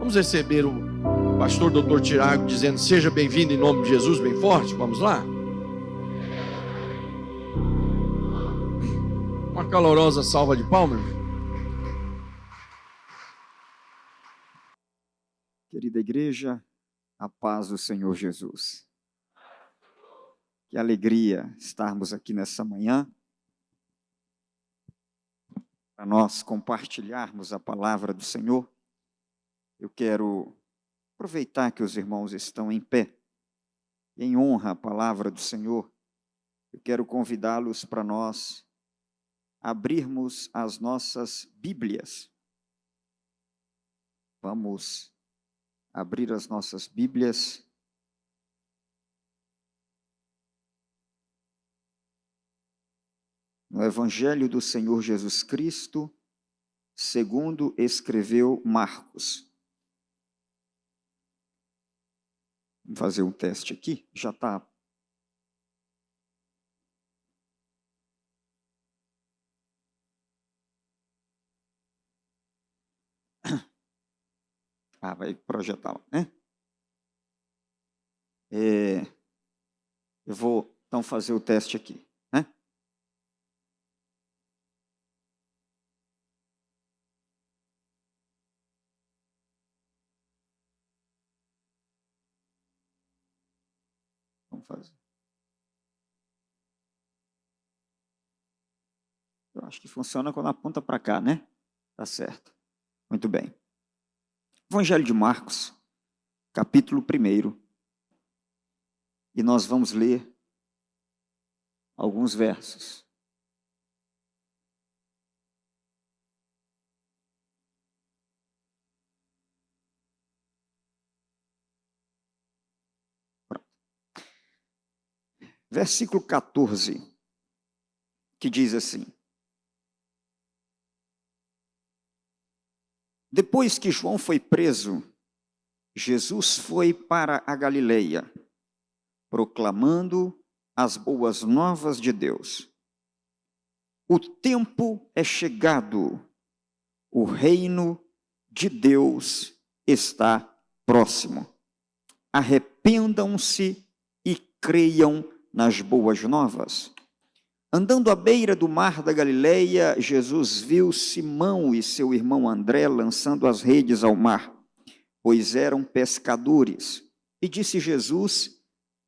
Vamos receber o pastor Dr. Tiago dizendo: seja bem-vindo em nome de Jesus, bem forte. Vamos lá? Uma calorosa salva de palmas. Querida igreja, a paz do Senhor Jesus. Que alegria estarmos aqui nessa manhã para nós compartilharmos a palavra do Senhor. Eu quero aproveitar que os irmãos estão em pé e em honra à palavra do Senhor. Eu quero convidá-los para nós abrirmos as nossas Bíblias. Vamos abrir as nossas Bíblias no Evangelho do Senhor Jesus Cristo, segundo escreveu Marcos. Vamos fazer um teste aqui, já está. Vai projetar, né? Eu vou então fazer o teste aqui, né? Vamos fazer. Eu acho que funciona quando aponta para cá, né? Tá certo. Muito bem. Evangelho de Marcos, capítulo 1. E nós vamos ler alguns versos. Pronto. Versículo 14, que diz assim: Depois que João foi preso, Jesus foi para a Galileia, proclamando as boas novas de Deus. O tempo é chegado, o reino de Deus está próximo. Arrependam-se e creiam nas boas novas. Andando à beira do mar da Galileia, Jesus viu Simão e seu irmão André lançando as redes ao mar, pois eram pescadores. E disse Jesus: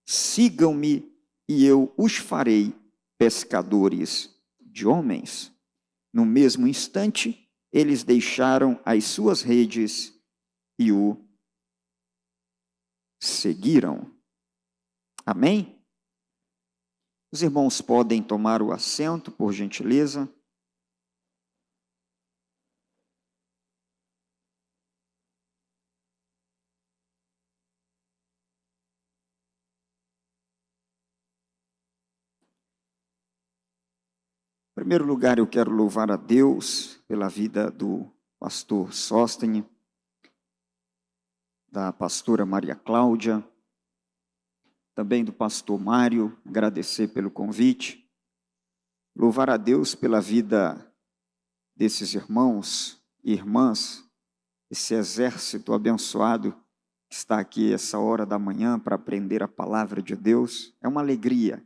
sigam-me e eu os farei pescadores de homens. No mesmo instante, eles deixaram as suas redes e o seguiram. Amém? Os irmãos podem tomar o assento, por gentileza. Em primeiro lugar, eu quero louvar a Deus pela vida do pastor Sóstene, da pastora Maria Cláudia, também do pastor Mário, agradecer pelo convite. Louvar a Deus pela vida desses irmãos e irmãs, esse exército abençoado que está aqui essa hora da manhã para aprender a palavra de Deus. É uma alegria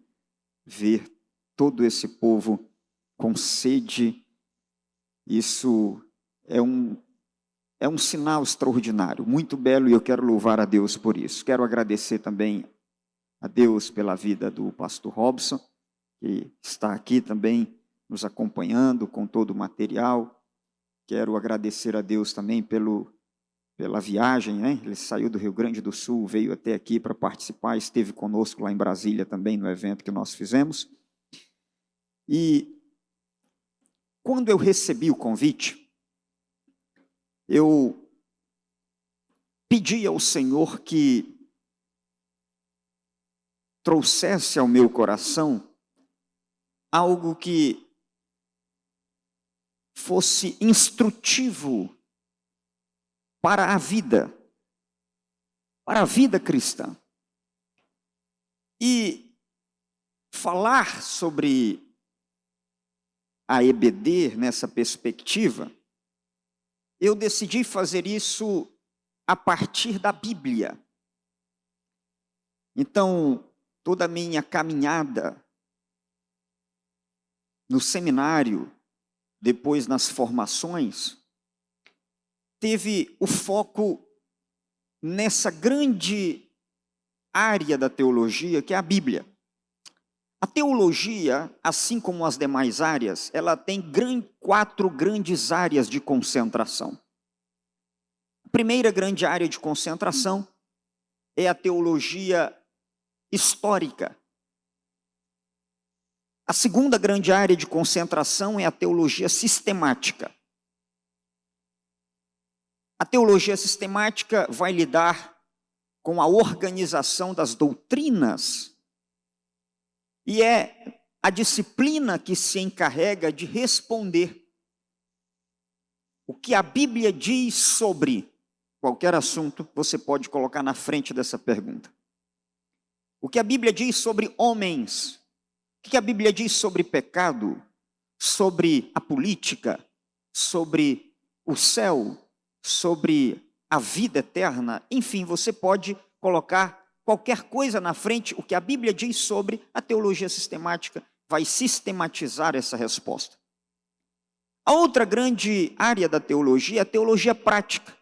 ver todo esse povo com sede. Isso é um sinal extraordinário, muito belo, e eu quero louvar a Deus por isso. Quero agradecer também a Deus pela vida do pastor Robson, que está aqui também nos acompanhando com todo o material. Quero agradecer a Deus também pela viagem, né? Ele saiu do Rio Grande do Sul, veio até aqui para participar, esteve conosco lá em Brasília também no evento que nós fizemos. E quando eu recebi o convite, eu pedi ao Senhor que trouxesse ao meu coração algo que fosse instrutivo para a vida cristã. E falar sobre a EBD nessa perspectiva, eu decidi fazer isso a partir da Bíblia. Então, toda a minha caminhada no seminário, depois nas formações, teve o foco nessa grande área da teologia, que é a Bíblia. A teologia, assim como as demais áreas, ela tem 4 grandes áreas de concentração. A primeira grande área de concentração é a teologia histórica. A segunda grande área de concentração é a teologia sistemática. A teologia sistemática vai lidar com a organização das doutrinas e é a disciplina que se encarrega de responder o que a Bíblia diz sobre qualquer assunto. Você pode colocar na frente dessa pergunta. O que a Bíblia diz sobre homens? O que a Bíblia diz sobre pecado? Sobre a política? Sobre o céu? Sobre a vida eterna? Enfim, você pode colocar qualquer coisa na frente. O que a Bíblia diz sobre a teologia sistemática vai sistematizar essa resposta. A outra grande área da teologia é a teologia prática,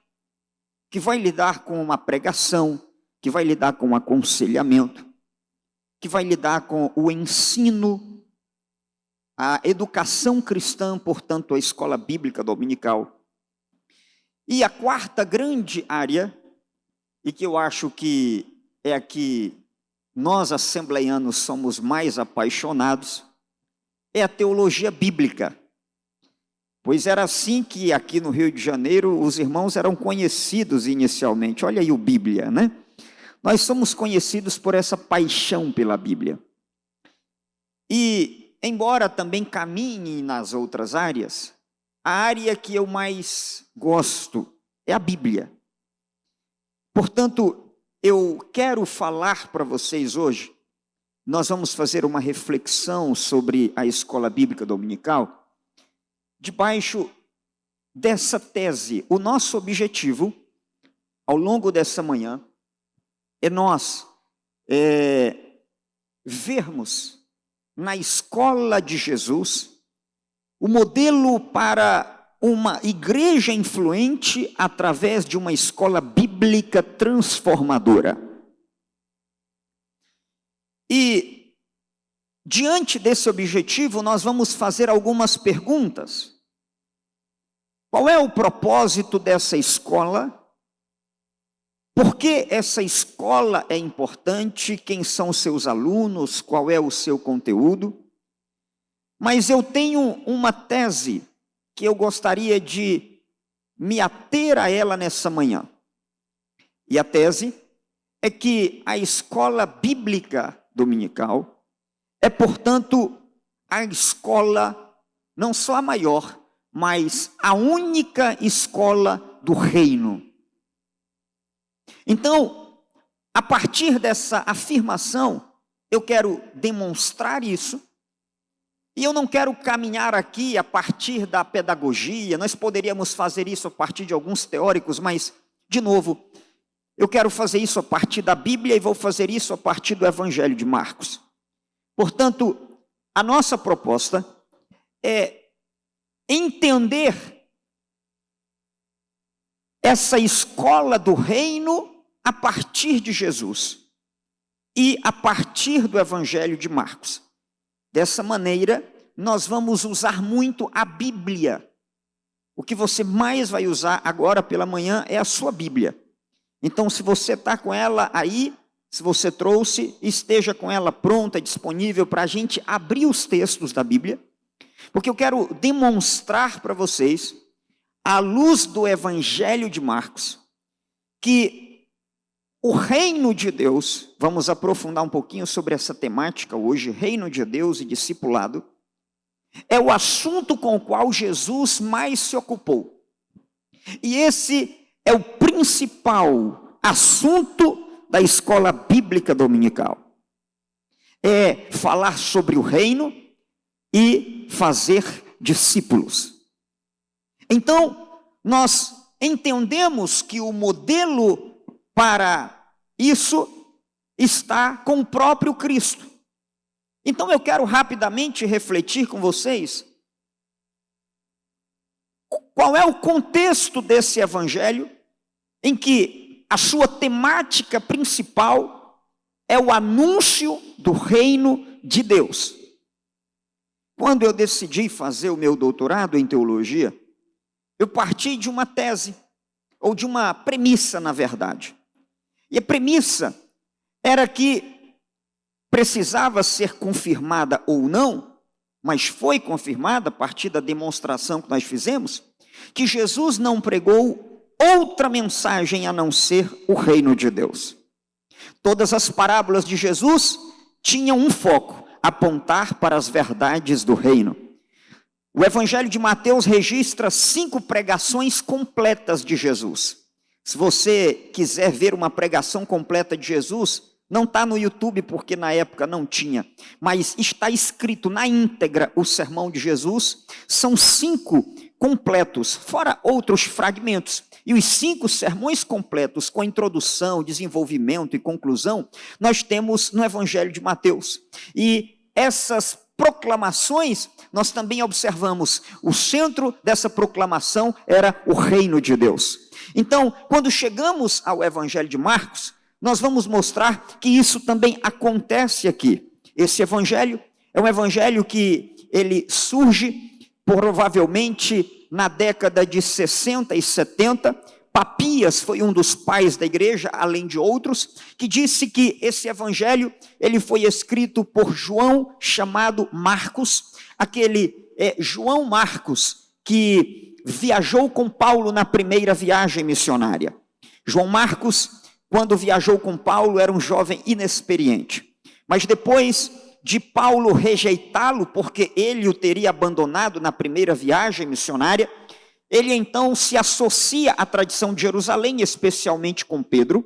que vai lidar com uma pregação, que vai lidar com um aconselhamento, que vai lidar com o ensino, a educação cristã, portanto, a escola bíblica dominical. E a quarta grande área, e que eu acho que é a que nós assembleianos somos mais apaixonados, é a teologia bíblica. Pois era assim que aqui no Rio de Janeiro os irmãos eram conhecidos inicialmente. Olha aí o Bíblia, né? Nós somos conhecidos por essa paixão pela Bíblia. E, embora também caminhe nas outras áreas, a área que eu mais gosto é a Bíblia. Portanto, eu quero falar para vocês hoje, nós vamos fazer uma reflexão sobre a escola bíblica dominical, debaixo dessa tese. O nosso objetivo, ao longo dessa manhã, é nós vermos na escola de Jesus o modelo para uma igreja influente através de uma escola bíblica transformadora. E, diante desse objetivo, nós vamos fazer algumas perguntas. Qual é o propósito dessa escola? Por que essa escola é importante? Quem são os seus alunos? Qual é o seu conteúdo? Mas eu tenho uma tese que eu gostaria de me ater a ela nessa manhã. E a tese é que a escola bíblica dominical é, portanto, a escola, não só a maior, mas a única escola do reino. Então, a partir dessa afirmação, eu quero demonstrar isso. E eu não quero caminhar aqui a partir da pedagogia, nós poderíamos fazer isso a partir de alguns teóricos, mas, de novo, eu quero fazer isso a partir da Bíblia e vou fazer isso a partir do Evangelho de Marcos. Portanto, a nossa proposta é entender essa escola do reino a partir de Jesus e a partir do Evangelho de Marcos. Dessa maneira, nós vamos usar muito a Bíblia. O que você mais vai usar agora pela manhã é a sua Bíblia. Então, se você está com ela aí, se você trouxe, esteja com ela pronta, disponível para a gente abrir os textos da Bíblia, porque eu quero demonstrar para vocês, à luz do Evangelho de Marcos, que o reino de Deus, vamos aprofundar um pouquinho sobre essa temática hoje, reino de Deus e discipulado, é o assunto com o qual Jesus mais se ocupou. E esse é o principal assunto da escola bíblica dominical. É falar sobre o reino e fazer discípulos. Então, nós entendemos que o modelo para isso está com o próprio Cristo. Então eu quero rapidamente refletir com vocês qual é o contexto desse evangelho em que a sua temática principal é o anúncio do reino de Deus. Quando eu decidi fazer o meu doutorado em teologia, eu parti de uma tese, ou de uma premissa, na verdade. E a premissa era que precisava ser confirmada ou não, mas foi confirmada a partir da demonstração que nós fizemos, que Jesus não pregou outra mensagem a não ser o reino de Deus. Todas as parábolas de Jesus tinham um foco: apontar para as verdades do reino. O Evangelho de Mateus registra 5 pregações completas de Jesus. Se você quiser ver uma pregação completa de Jesus, não está no YouTube, porque na época não tinha, mas está escrito na íntegra o sermão de Jesus. São 5 completos, fora outros fragmentos. E os 5 sermões completos, com introdução, desenvolvimento e conclusão, nós temos no Evangelho de Mateus. E essas proclamações, nós também observamos, o centro dessa proclamação era o reino de Deus. Então, quando chegamos ao Evangelho de Marcos, nós vamos mostrar que isso também acontece aqui. Esse evangelho é um evangelho que ele surge provavelmente na década de 60 e 70. Papias foi um dos pais da igreja, além de outros, que disse que esse evangelho ele foi escrito por João, chamado Marcos, aquele João Marcos que viajou com Paulo na primeira viagem missionária. João Marcos, quando viajou com Paulo, era um jovem inexperiente. Mas depois de Paulo rejeitá-lo, porque ele o teria abandonado na primeira viagem missionária, ele então se associa à tradição de Jerusalém, especialmente com Pedro,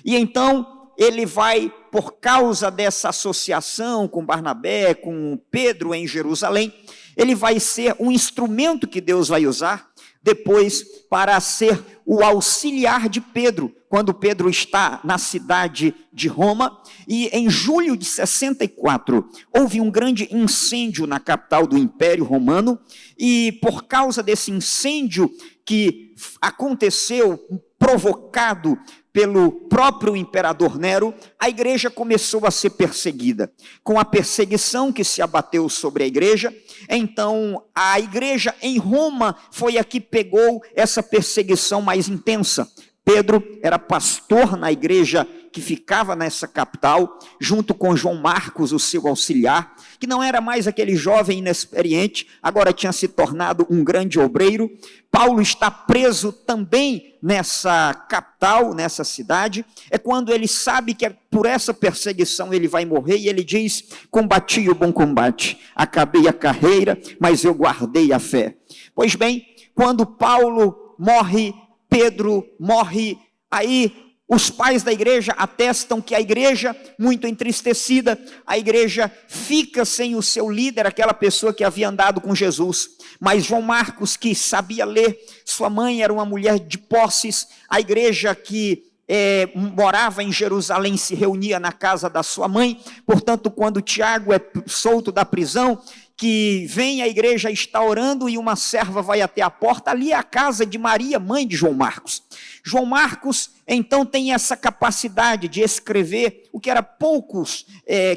e então ele vai, por causa dessa associação com Barnabé, com Pedro em Jerusalém, ele vai ser um instrumento que Deus vai usar depois para ser o auxiliar de Pedro, quando Pedro está na cidade de Roma. E em julho de 64, houve um grande incêndio na capital do Império Romano, e por causa desse incêndio que aconteceu, provocado pelo próprio imperador Nero, a igreja começou a ser perseguida. Com a perseguição que se abateu sobre a igreja, então a igreja em Roma foi a que pegou essa perseguição mais intensa. Pedro era pastor na igreja que ficava nessa capital, junto com João Marcos, o seu auxiliar, que não era mais aquele jovem inexperiente, agora tinha se tornado um grande obreiro. Paulo está preso também nessa capital, nessa cidade. É quando ele sabe que por essa perseguição ele vai morrer, e ele diz: combati o bom combate, acabei a carreira, mas eu guardei a fé. Pois bem, quando Paulo morre, Pedro morre, aí os pais da igreja atestam que a igreja, muito entristecida, a igreja fica sem o seu líder, aquela pessoa que havia andado com Jesus. Mas João Marcos, que sabia ler, sua mãe era uma mulher de posses, a igreja que morava em Jerusalém se reunia na casa da sua mãe. Portanto, quando Tiago é solto da prisão, que vem a igreja, está orando, e uma serva vai até a porta, ali é a casa de Maria, mãe de João Marcos. João Marcos, então, tem essa capacidade de escrever, o que era poucos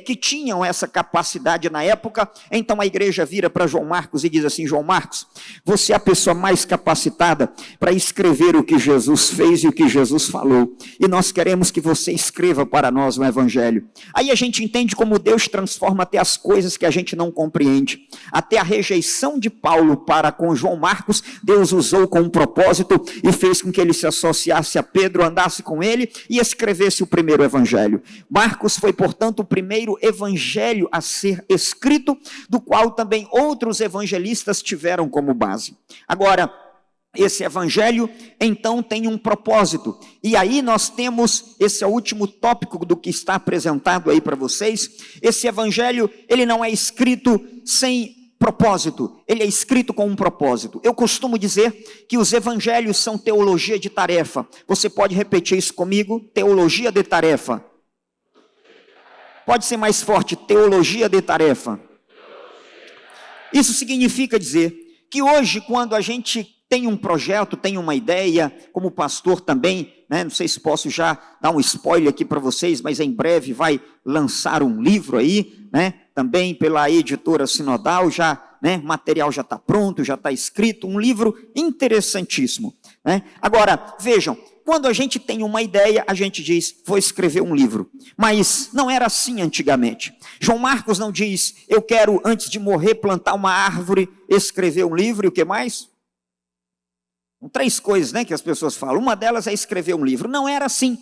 que tinham essa capacidade na época. Então a igreja vira para João Marcos e diz assim: João Marcos, você é a pessoa mais capacitada para escrever o que Jesus fez e o que Jesus falou, e nós queremos que você escreva para nós o evangelho. Aí a gente entende como Deus transforma até as coisas que a gente não compreende. Até a rejeição de Paulo para com João Marcos, Deus usou com um propósito e fez com que ele se associasse a Pedro, andasse com ele e escrevesse o primeiro evangelho. Marcos foi, portanto, o primeiro evangelho a ser escrito, do qual também outros evangelistas tiveram como base. Agora, esse evangelho, então, tem um propósito. E aí nós temos, esse é o último tópico do que está apresentado aí para vocês. Esse evangelho, ele não é escrito sem propósito, ele é escrito com um propósito. Eu costumo dizer que os evangelhos são teologia de tarefa. Você pode repetir isso comigo? Teologia de tarefa. Pode ser mais forte, teologia de tarefa. Isso significa dizer que hoje, quando a gente tem um projeto, tem uma ideia, como pastor também, né? Não sei se posso já dar um spoiler aqui para vocês, mas em breve vai lançar um livro aí, né? Também pela editora Sinodal, já, né? O material já está pronto, já está escrito, um livro interessantíssimo, né? Agora, vejam, quando a gente tem uma ideia, a gente diz, vou escrever um livro. Mas não era assim antigamente. João Marcos não diz, eu quero, antes de morrer, plantar uma árvore, escrever um livro, e o que mais? 3 coisas, né, que as pessoas falam. Uma delas é escrever um livro. Não era assim.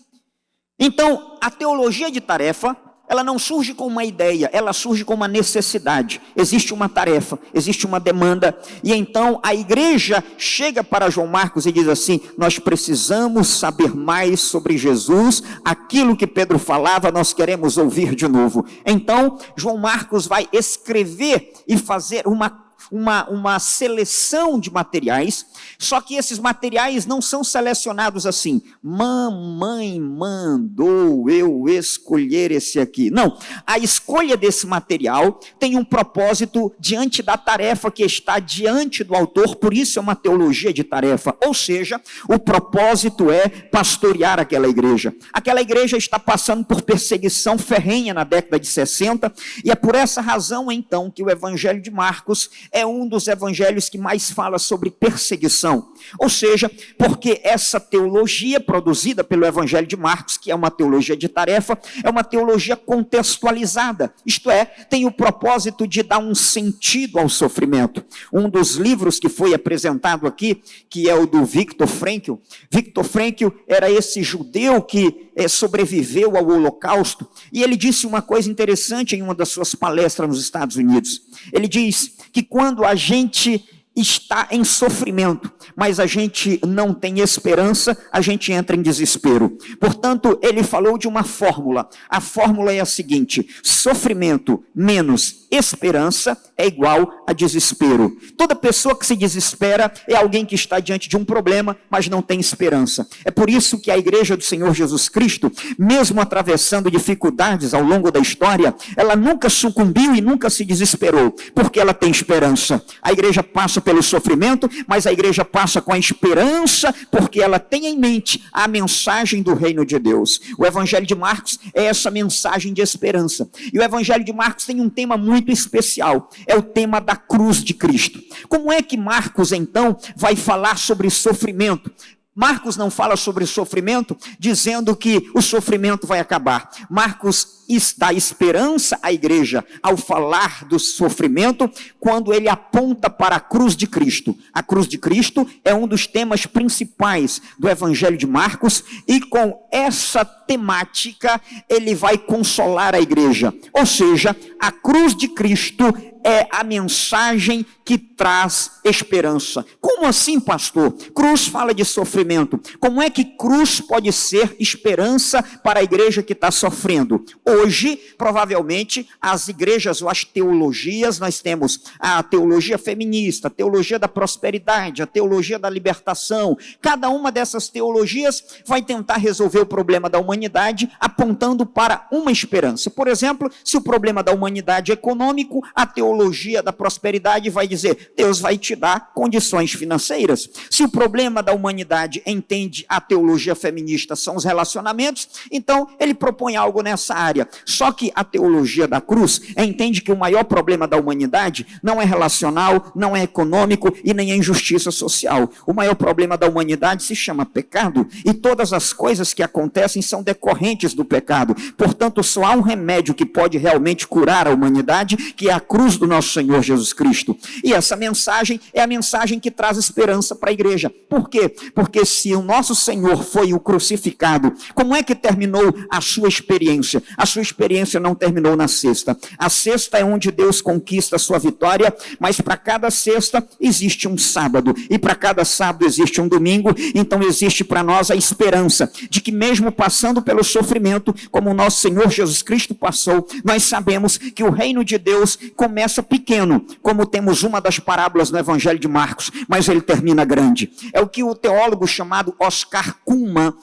Então, a teologia de tarefa, ela não surge com uma ideia, ela surge com uma necessidade. Existe uma tarefa, existe uma demanda. E então a igreja chega para João Marcos e diz assim, nós precisamos saber mais sobre Jesus, aquilo que Pedro falava, nós queremos ouvir de novo. Então, João Marcos vai escrever e fazer uma seleção de materiais, só que esses materiais não são selecionados assim, mamãe mandou eu escolher esse aqui. Não, a escolha desse material tem um propósito diante da tarefa que está diante do autor, por isso é uma teologia de tarefa, ou seja, o propósito é pastorear aquela igreja. Aquela igreja está passando por perseguição ferrenha na década de 60, e é por essa razão então que o Evangelho de Marcos é um dos evangelhos que mais fala sobre perseguição. Ou seja, porque essa teologia produzida pelo Evangelho de Marcos, que é uma teologia de tarefa, é uma teologia contextualizada. Isto é, tem o propósito de dar um sentido ao sofrimento. Um dos livros que foi apresentado aqui, que é o do Viktor Frankl. Viktor Frankl era esse judeu que sobreviveu ao Holocausto, e ele disse uma coisa interessante em uma das suas palestras nos Estados Unidos. Ele diz que quando a gente está em sofrimento, mas a gente não tem esperança, a gente entra em desespero. Portanto, ele falou de uma fórmula. A fórmula é a seguinte: sofrimento menos esperança é igual a desespero. Toda pessoa que se desespera é alguém que está diante de um problema, mas não tem esperança. É por isso que a igreja do Senhor Jesus Cristo, mesmo atravessando dificuldades ao longo da história, ela nunca sucumbiu e nunca se desesperou, porque ela tem esperança. A igreja passa pelo sofrimento, mas a igreja passa com a esperança, porque ela tem em mente a mensagem do reino de Deus. O Evangelho de Marcos é essa mensagem de esperança. E o Evangelho de Marcos tem um tema muito especial, é o tema da cruz de Cristo. Como é que Marcos, então, vai falar sobre sofrimento? Marcos não fala sobre sofrimento dizendo que o sofrimento vai acabar. Marcos dá esperança à igreja ao falar do sofrimento quando ele aponta para a cruz de Cristo. A cruz de Cristo é um dos temas principais do Evangelho de Marcos, e com essa temática ele vai consolar a igreja. Ou seja, a cruz de Cristo é a mensagem que traz esperança. Como assim, pastor? Cruz fala de sofrimento. Como é que cruz pode ser esperança para a igreja que está sofrendo? Hoje, provavelmente, as igrejas ou as teologias, nós temos a teologia feminista, a teologia da prosperidade, a teologia da libertação. Cada uma dessas teologias vai tentar resolver o problema da humanidade apontando para uma esperança. Por exemplo, se o problema da humanidade é econômico, a teologia da prosperidade vai dizer, Deus vai te dar condições financeiras. Se o problema da humanidade, entende a teologia feminista, são os relacionamentos, então ele propõe algo nessa área. Só que a teologia da cruz entende que o maior problema da humanidade não é relacional, não é econômico e nem é injustiça social. O maior problema da humanidade se chama pecado, e todas as coisas que acontecem são decorrentes do pecado. Portanto, só há um remédio que pode realmente curar a humanidade, que é a cruz do nosso Senhor Jesus Cristo. E essa mensagem é a mensagem que traz esperança para a igreja. Por quê? Porque se o nosso Senhor foi o crucificado, como é que terminou a sua experiência? A sua experiência não terminou na sexta. A sexta é onde Deus conquista a sua vitória, mas para cada sexta existe um sábado, e para cada sábado existe um domingo. Então existe para nós a esperança de que mesmo passando pelo sofrimento, como o nosso Senhor Jesus Cristo passou, nós sabemos que o reino de Deus começa começa pequeno, como temos uma das parábolas no Evangelho de Marcos, mas ele termina grande. É o que o teólogo chamado Oscar Cullmann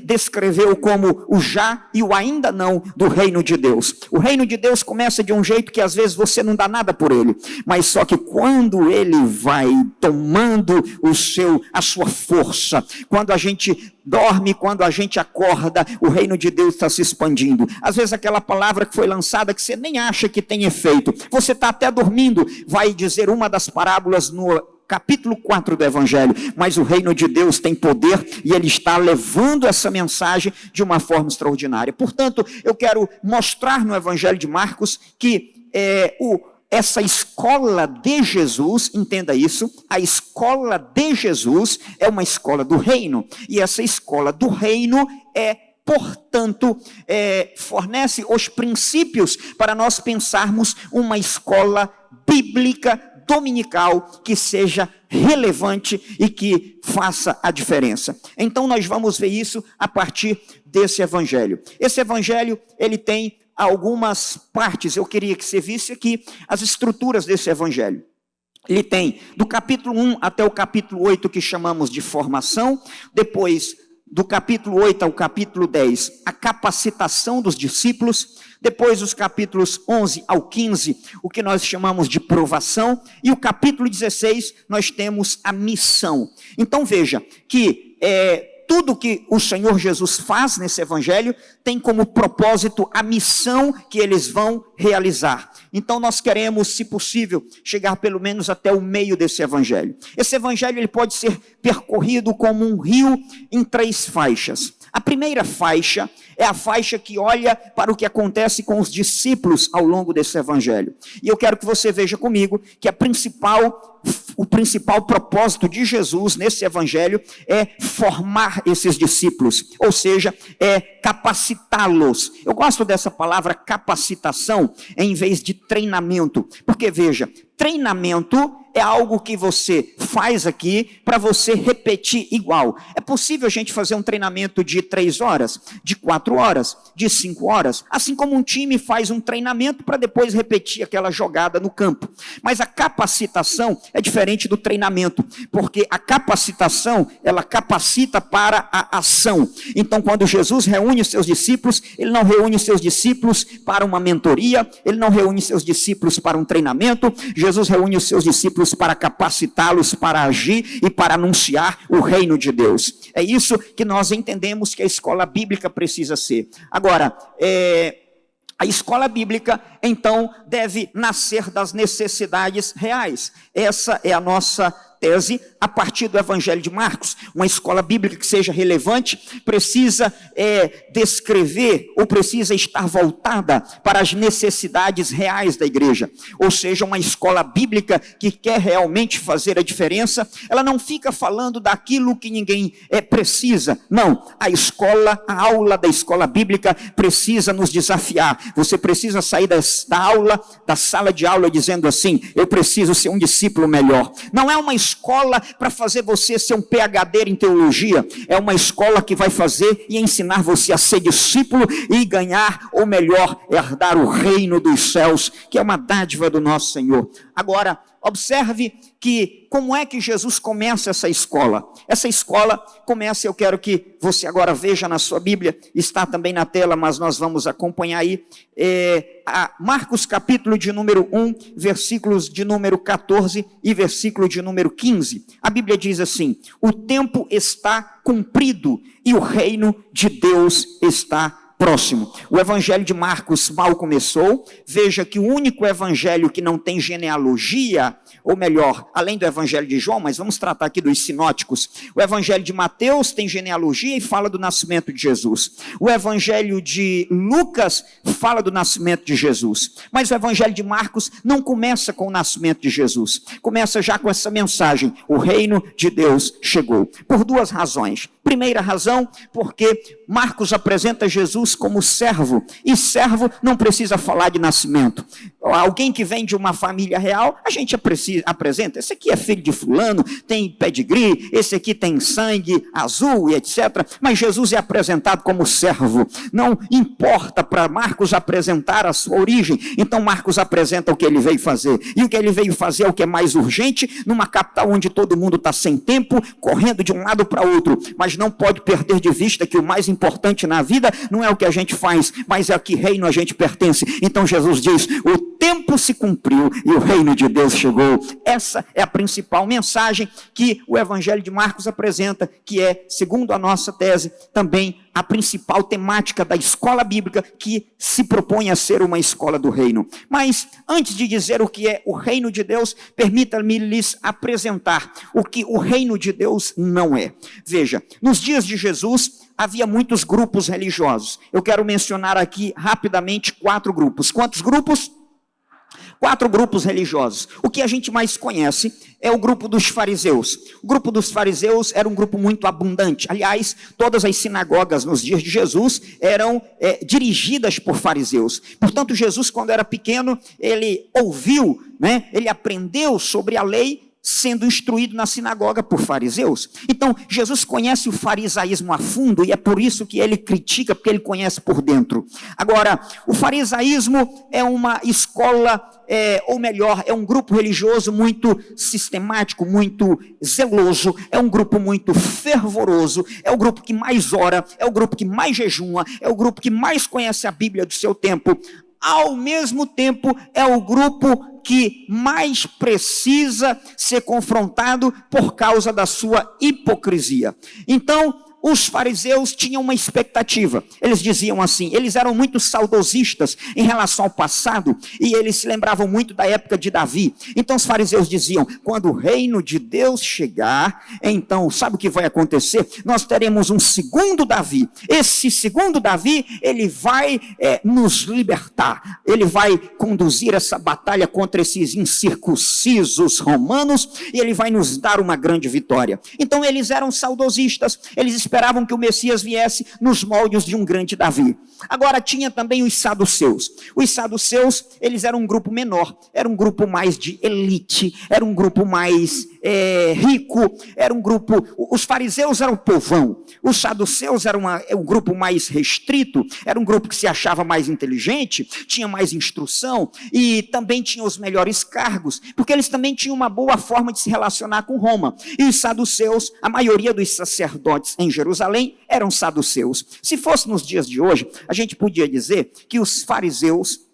descreveu como o já e o ainda não do reino de Deus. O reino de Deus começa de um jeito que às vezes você não dá nada por ele, mas só que quando ele vai tomando a sua força, quando a gente dorme, quando a gente acorda, o reino de Deus está se expandindo. Às vezes aquela palavra que foi lançada que você nem acha que tem efeito, você está até dormindo, vai dizer uma das parábolas no capítulo 4 do Evangelho, mas o reino de Deus tem poder e ele está levando essa mensagem de uma forma extraordinária. Portanto, eu quero mostrar no Evangelho de Marcos que essa escola de Jesus, entenda isso, a escola de Jesus é uma escola do reino, e essa escola do reino portanto, fornece os princípios para nós pensarmos uma escola bíblica dominical que seja relevante e que faça a diferença. Então nós vamos ver isso a partir desse evangelho. Esse evangelho, ele tem algumas partes. Eu queria que você visse aqui as estruturas desse evangelho. Ele tem do capítulo 1 até o capítulo 8, que chamamos de formação. Depois, do capítulo 8 ao capítulo 10, a capacitação dos discípulos. Depois, os capítulos 11 ao 15, o que nós chamamos de provação. E o capítulo 16, nós temos a missão. Então, veja que tudo que o Senhor Jesus faz nesse evangelho tem como propósito a missão que eles vão realizar. Então nós queremos, se possível, chegar pelo menos até o meio desse evangelho. Esse evangelho ele pode ser percorrido como um rio em 3 faixas. A primeira faixa é a faixa que olha para o que acontece com os discípulos ao longo desse evangelho. E eu quero que você veja comigo que o principal propósito de Jesus nesse evangelho é formar esses discípulos, ou seja, é capacitá-los. Eu gosto dessa palavra capacitação em vez de treinamento, porque veja, treinamento é algo que você faz aqui para você repetir igual. É possível a gente fazer um treinamento de 3 horas, de 4 horas, de 5 horas, assim como um time faz um treinamento para depois repetir aquela jogada no campo. Mas a capacitação é diferente do treinamento, porque a capacitação, ela capacita para a ação. Então, quando Jesus reúne os seus discípulos, ele não reúne os seus discípulos para uma mentoria, ele não reúne seus discípulos para um treinamento. Jesus reúne os seus discípulos para capacitá-los para agir e para anunciar o reino de Deus. É isso que nós entendemos que a escola bíblica precisa ser. Agora, a escola bíblica, então, deve nascer das necessidades reais. Essa é a nossa tese a partir do Evangelho de Marcos. Uma escola bíblica que seja relevante precisa descrever ou precisa estar voltada para as necessidades reais da igreja. Ou seja, uma escola bíblica que quer realmente fazer a diferença, ela não fica falando daquilo que ninguém precisa. Não, a aula da escola bíblica precisa nos desafiar. Você precisa sair da sala de aula dizendo assim: eu preciso ser um discípulo melhor. Não é uma escola para fazer você ser um PhD em teologia, é uma escola que vai fazer e ensinar você a ser discípulo e ganhar, ou melhor, herdar o reino dos céus, que é uma dádiva do nosso Senhor. Agora, observe que como é que Jesus começa essa escola? Essa escola começa, eu quero que você agora veja na sua Bíblia, está também na tela, mas nós vamos acompanhar aí, Marcos capítulo de número 1, versículos de número 14 e versículo de número 15. A Bíblia diz assim: o tempo está cumprido e o reino de Deus está próximo. O evangelho de Marcos mal começou. Veja que o único evangelho que não tem genealogia, ou melhor, além do evangelho de João, mas vamos tratar aqui dos sinóticos. O evangelho de Mateus tem genealogia e fala do nascimento de Jesus. O evangelho de Lucas fala do nascimento de Jesus. Mas o evangelho de Marcos não começa com o nascimento de Jesus. Começa já com essa mensagem: o reino de Deus chegou. Por 2 razões. Primeira razão, porque Marcos apresenta Jesus como servo, e servo não precisa falar de nascimento. Alguém que vem de uma família real, a gente apresenta, esse aqui é filho de fulano, tem pedigree, esse aqui tem sangue azul e etc. Mas Jesus é apresentado como servo. Não importa para Marcos apresentar a sua origem, então Marcos apresenta o que ele veio fazer, e o que ele veio fazer é o que é mais urgente, numa capital onde todo mundo está sem tempo, correndo de um lado para outro, mas não pode perder de vista que o mais importante na vida não é o que a gente faz, mas é a que reino a gente pertence. Então Jesus diz, o tempo se cumpriu e o reino de Deus chegou. Essa é a principal mensagem que o Evangelho de Marcos apresenta, que é, segundo a nossa tese, também a principal temática da escola bíblica, que se propõe a ser uma escola do reino. Mas, antes de dizer o que é o reino de Deus, permita-me lhes apresentar o que o reino de Deus não é. Veja, nos dias de Jesus, havia muitos grupos religiosos. Eu quero mencionar aqui rapidamente 4 grupos. Quantos grupos? 4 grupos religiosos. O que a gente mais conhece é o grupo dos fariseus. O grupo dos fariseus era um grupo muito abundante. Aliás, todas as sinagogas nos dias de Jesus eram dirigidas por fariseus. Portanto, Jesus, quando era pequeno, ele ouviu, ele aprendeu sobre a lei, sendo instruído na sinagoga por fariseus. Então, Jesus conhece o farisaísmo a fundo, e é por isso que ele critica, porque ele conhece por dentro. Agora, o farisaísmo é uma escola, ou melhor, é um grupo religioso muito sistemático, muito zeloso, é um grupo muito fervoroso, é o grupo que mais ora, é o grupo que mais jejuma, é o grupo que mais conhece a Bíblia do seu tempo. Ao mesmo tempo, é o grupo que mais precisa ser confrontado por causa da sua hipocrisia. Então, os fariseus tinham uma expectativa. Eles diziam assim, eles eram muito saudosistas em relação ao passado, e eles se lembravam muito da época de Davi. Então os fariseus diziam, quando o reino de Deus chegar, então sabe o que vai acontecer? Nós teremos um segundo Davi. Esse segundo Davi, ele vai nos libertar. Ele vai conduzir essa batalha contra esses incircuncisos romanos, e ele vai nos dar uma grande vitória. Então eles eram saudosistas, eles esperavam que o Messias viesse nos moldes de um grande Davi. Agora tinha também os saduceus. Os saduceus, eles eram um grupo menor, era um grupo mais de elite, era um grupo mais rico, era um grupo, os fariseus eram o povão, os saduceus eram um grupo mais restrito, era um grupo que se achava mais inteligente, tinha mais instrução, e também tinha os melhores cargos, porque eles também tinham uma boa forma de se relacionar com Roma. E os saduceus, a maioria dos sacerdotes em Jerusalém eram saduceus. Se fosse nos dias de hoje, a gente podia dizer que os fariseus,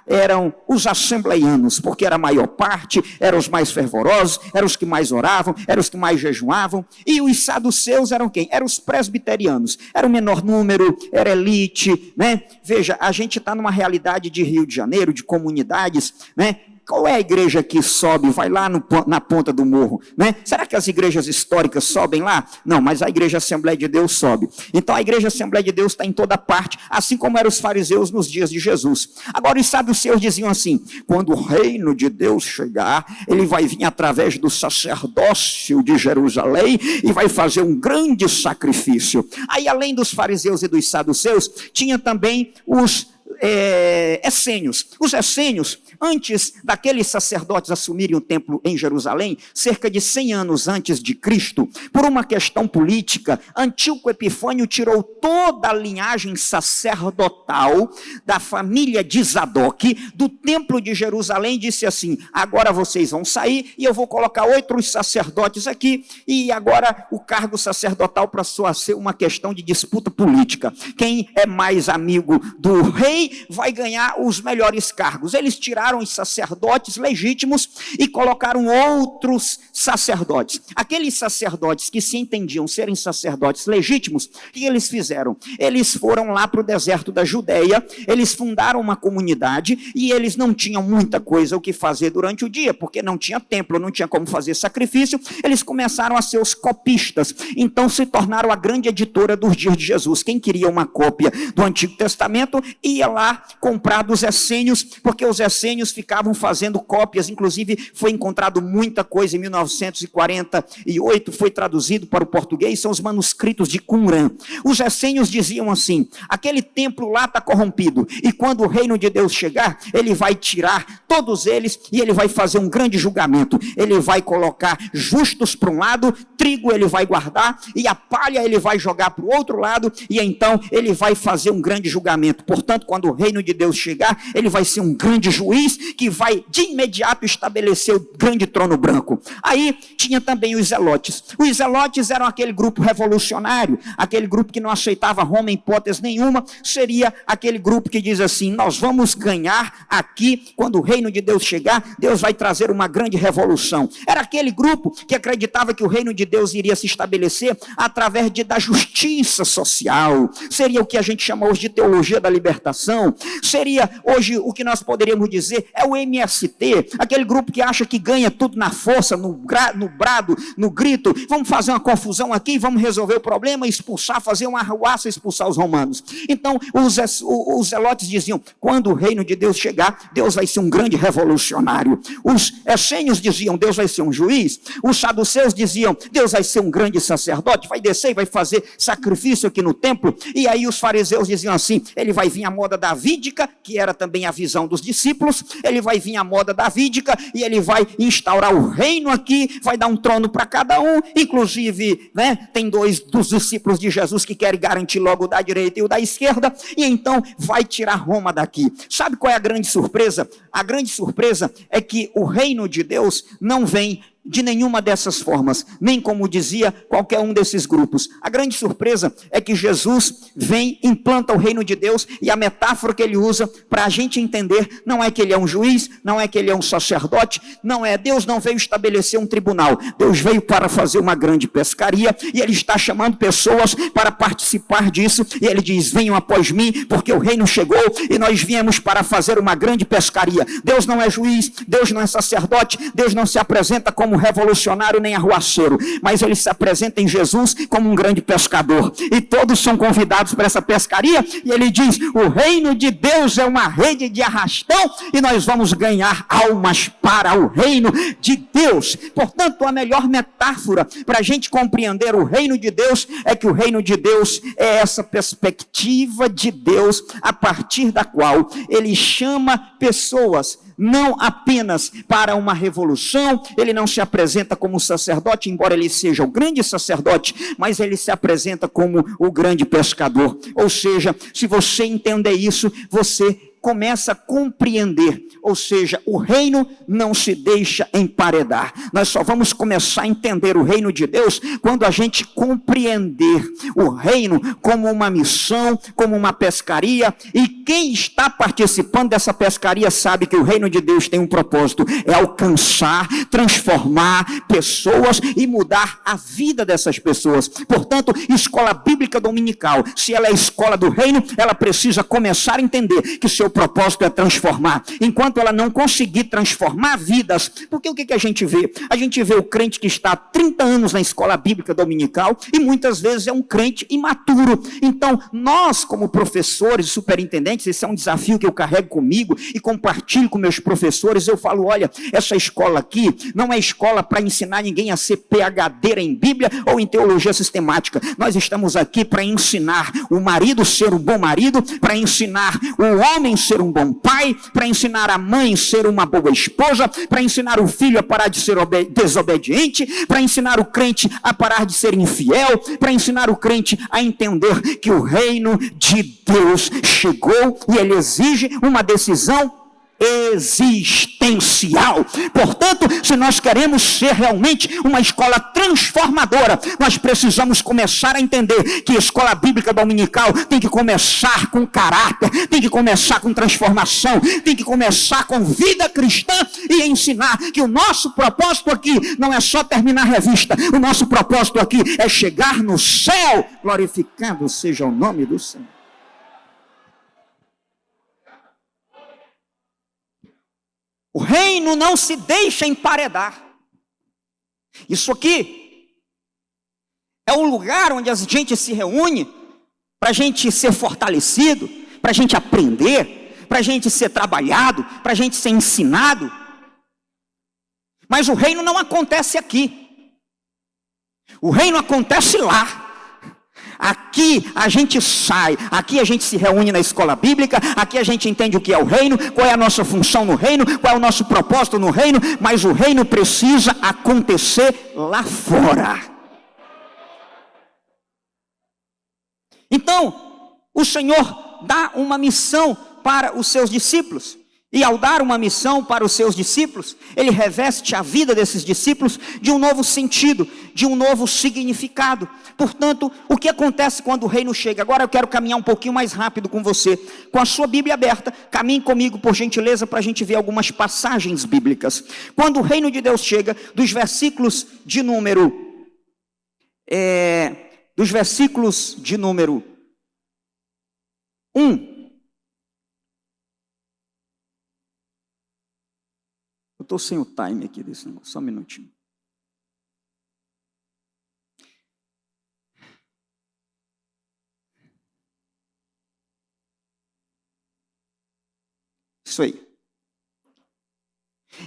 eram os assembleianos, porque era a maior parte, eram os mais fervorosos, eram os que mais oravam, eram os que mais jejuavam. E os saduceus eram quem? Eram os presbiterianos, era o menor número, era elite, Veja, a gente está numa realidade de Rio de Janeiro, de comunidades, Qual é a igreja que sobe, vai lá na ponta do morro, Será que as igrejas históricas sobem lá? Não, mas a igreja Assembleia de Deus sobe. Então a igreja Assembleia de Deus está em toda parte, assim como eram os fariseus nos dias de Jesus. Agora os saduceus diziam assim, quando o reino de Deus chegar, ele vai vir através do sacerdócio de Jerusalém e vai fazer um grande sacrifício. Aí além dos fariseus e dos saduceus, tinha também os essênios. Os essênios, antes daqueles sacerdotes assumirem o templo em Jerusalém, cerca de 100 anos antes de Cristo, por uma questão política, Antíoco Epifânio tirou toda a linhagem sacerdotal da família de Zadok do templo de Jerusalém e disse assim, agora vocês vão sair e eu vou colocar outros sacerdotes aqui, e agora o cargo sacerdotal passou a ser uma questão de disputa política. Quem é mais amigo do rei vai ganhar os melhores cargos. Eles tiraram os sacerdotes legítimos e colocaram outros sacerdotes. Aqueles sacerdotes que se entendiam serem sacerdotes legítimos, o que eles fizeram? Eles foram lá para o deserto da Judeia, eles fundaram uma comunidade e eles não tinham muita coisa o que fazer durante o dia, porque não tinha templo, não tinha como fazer sacrifício. Eles começaram a ser os copistas, então se tornaram a grande editora dos dias de Jesus. Quem queria uma cópia do Antigo Testamento ia lá lá comprar dos essênios, porque os essênios ficavam fazendo cópias, inclusive foi encontrado muita coisa em 1948, foi traduzido para o português, são os manuscritos de Qumran. Os essênios diziam assim: aquele templo lá está corrompido, e quando o reino de Deus chegar, ele vai tirar todos eles, e ele vai fazer um grande julgamento. Ele vai colocar justos para um lado, trigo ele vai guardar, e a palha ele vai jogar para o outro lado, e então ele vai fazer um grande julgamento. Portanto, quando o reino de Deus chegar, ele vai ser um grande juiz, que vai de imediato estabelecer o grande trono branco. Aí tinha também os zelotes. Os zelotes eram aquele grupo revolucionário, aquele grupo que não aceitava Roma em hipótese nenhuma. Seria aquele grupo que diz assim: nós vamos ganhar aqui, quando o reino de Deus chegar, Deus vai trazer uma grande revolução. Era aquele grupo que acreditava que o reino de Deus iria se estabelecer através da justiça social. Seria o que a gente chama hoje de teologia da libertação. Seria hoje o que nós poderíamos dizer é o MST, aquele grupo que acha que ganha tudo na força, no brado, no grito. Vamos fazer uma confusão aqui, vamos resolver o problema, expulsar, fazer uma arruaça, expulsar os romanos. Então os zelotes diziam: quando o reino de Deus chegar, Deus vai ser um grande revolucionário. Os essênios diziam: Deus vai ser um juiz. Os saduceus diziam: Deus vai ser um grande sacerdote, vai descer e vai fazer sacrifício aqui no templo. E aí os fariseus diziam assim: ele vai vir a moda davídica, que era também a visão dos discípulos. Ele vai vir a moda davídica e ele vai instaurar o reino aqui, vai dar um trono para cada um. Inclusive, tem dois dos discípulos de Jesus que querem garantir logo o da direita e o da esquerda, e então vai tirar Roma daqui. Sabe qual é a grande surpresa? A grande surpresa é que o reino de Deus não vem de nenhuma dessas formas, nem como dizia qualquer um desses grupos. A grande surpresa é que Jesus vem, implanta o reino de Deus, e a metáfora que ele usa para a gente entender não é que ele é um juiz, não é que ele é um sacerdote, não é. Deus não veio estabelecer um tribunal, Deus veio para fazer uma grande pescaria, e ele está chamando pessoas para participar disso, e ele diz: venham após mim, porque o reino chegou, e nós viemos para fazer uma grande pescaria. Deus não é juiz, Deus não é sacerdote, Deus não se apresenta como revolucionário nem arruaceiro, mas ele se apresenta em Jesus como um grande pescador, e todos são convidados para essa pescaria, e ele diz: o reino de Deus é uma rede de arrastão, e nós vamos ganhar almas para o reino de Deus. Portanto, a melhor metáfora para a gente compreender o reino de Deus é que o reino de Deus é essa perspectiva de Deus, a partir da qual ele chama pessoas não apenas para uma revolução. Ele não se apresenta como sacerdote, embora ele seja o grande sacerdote, mas ele se apresenta como o grande pescador. Ou seja, se você entender isso, você começa a compreender, ou seja, o reino não se deixa emparedar. Nós só vamos começar a entender o reino de Deus quando a gente compreender o reino como uma missão, como uma pescaria, e quem está participando dessa pescaria sabe que o reino de Deus tem um propósito: é alcançar, transformar pessoas e mudar a vida dessas pessoas. Portanto, escola bíblica dominical, se ela é a escola do reino, ela precisa começar a entender que seu propósito é transformar. Enquanto ela não conseguir transformar vidas, porque o que a gente vê? A gente vê o crente que está há 30 anos na escola bíblica dominical, e muitas vezes é um crente imaturo. Então, nós como professores e superintendentes, esse é um desafio que eu carrego comigo e compartilho com meus professores. Eu falo: olha, essa escola aqui não é escola para ensinar ninguém a ser PhD em Bíblia ou em teologia sistemática. Nós estamos aqui para ensinar o marido ser um bom marido, para ensinar o homem ser um bom pai, para ensinar a mãe ser uma boa esposa, para ensinar o filho a parar de ser desobediente, para ensinar o crente a parar de ser infiel, para ensinar o crente a entender que o reino de Deus chegou e ele exige uma decisão existencial. Portanto, se nós queremos ser realmente uma escola transformadora, nós precisamos começar a entender que a escola bíblica dominical tem que começar com caráter, tem que começar com transformação, tem que começar com vida cristã, e ensinar que o nosso propósito aqui não é só terminar a revista. O nosso propósito aqui é chegar no céu, glorificado seja o nome do Senhor. O reino não se deixa emparedar. Isso aqui é um lugar onde a gente se reúne para a gente ser fortalecido, para a gente aprender, para a gente ser trabalhado, para a gente ser ensinado. Mas o reino não acontece aqui. O reino acontece lá. Aqui a gente sai, aqui a gente se reúne na escola bíblica, aqui a gente entende o que é o reino, qual é a nossa função no reino, qual é o nosso propósito no reino, mas o reino precisa acontecer lá fora. Então, o Senhor dá uma missão para os seus discípulos. E ao dar uma missão para os seus discípulos, ele reveste a vida desses discípulos de um novo sentido, de um novo significado. Portanto, o que acontece quando o reino chega? Agora eu quero caminhar um pouquinho mais rápido com você. Com a sua Bíblia aberta, caminhe comigo, por gentileza, para a gente ver algumas passagens bíblicas. Quando o reino de Deus chega, dos versículos de número 1. Eu estou sem o time aqui desse negócio, só um minutinho. Isso aí.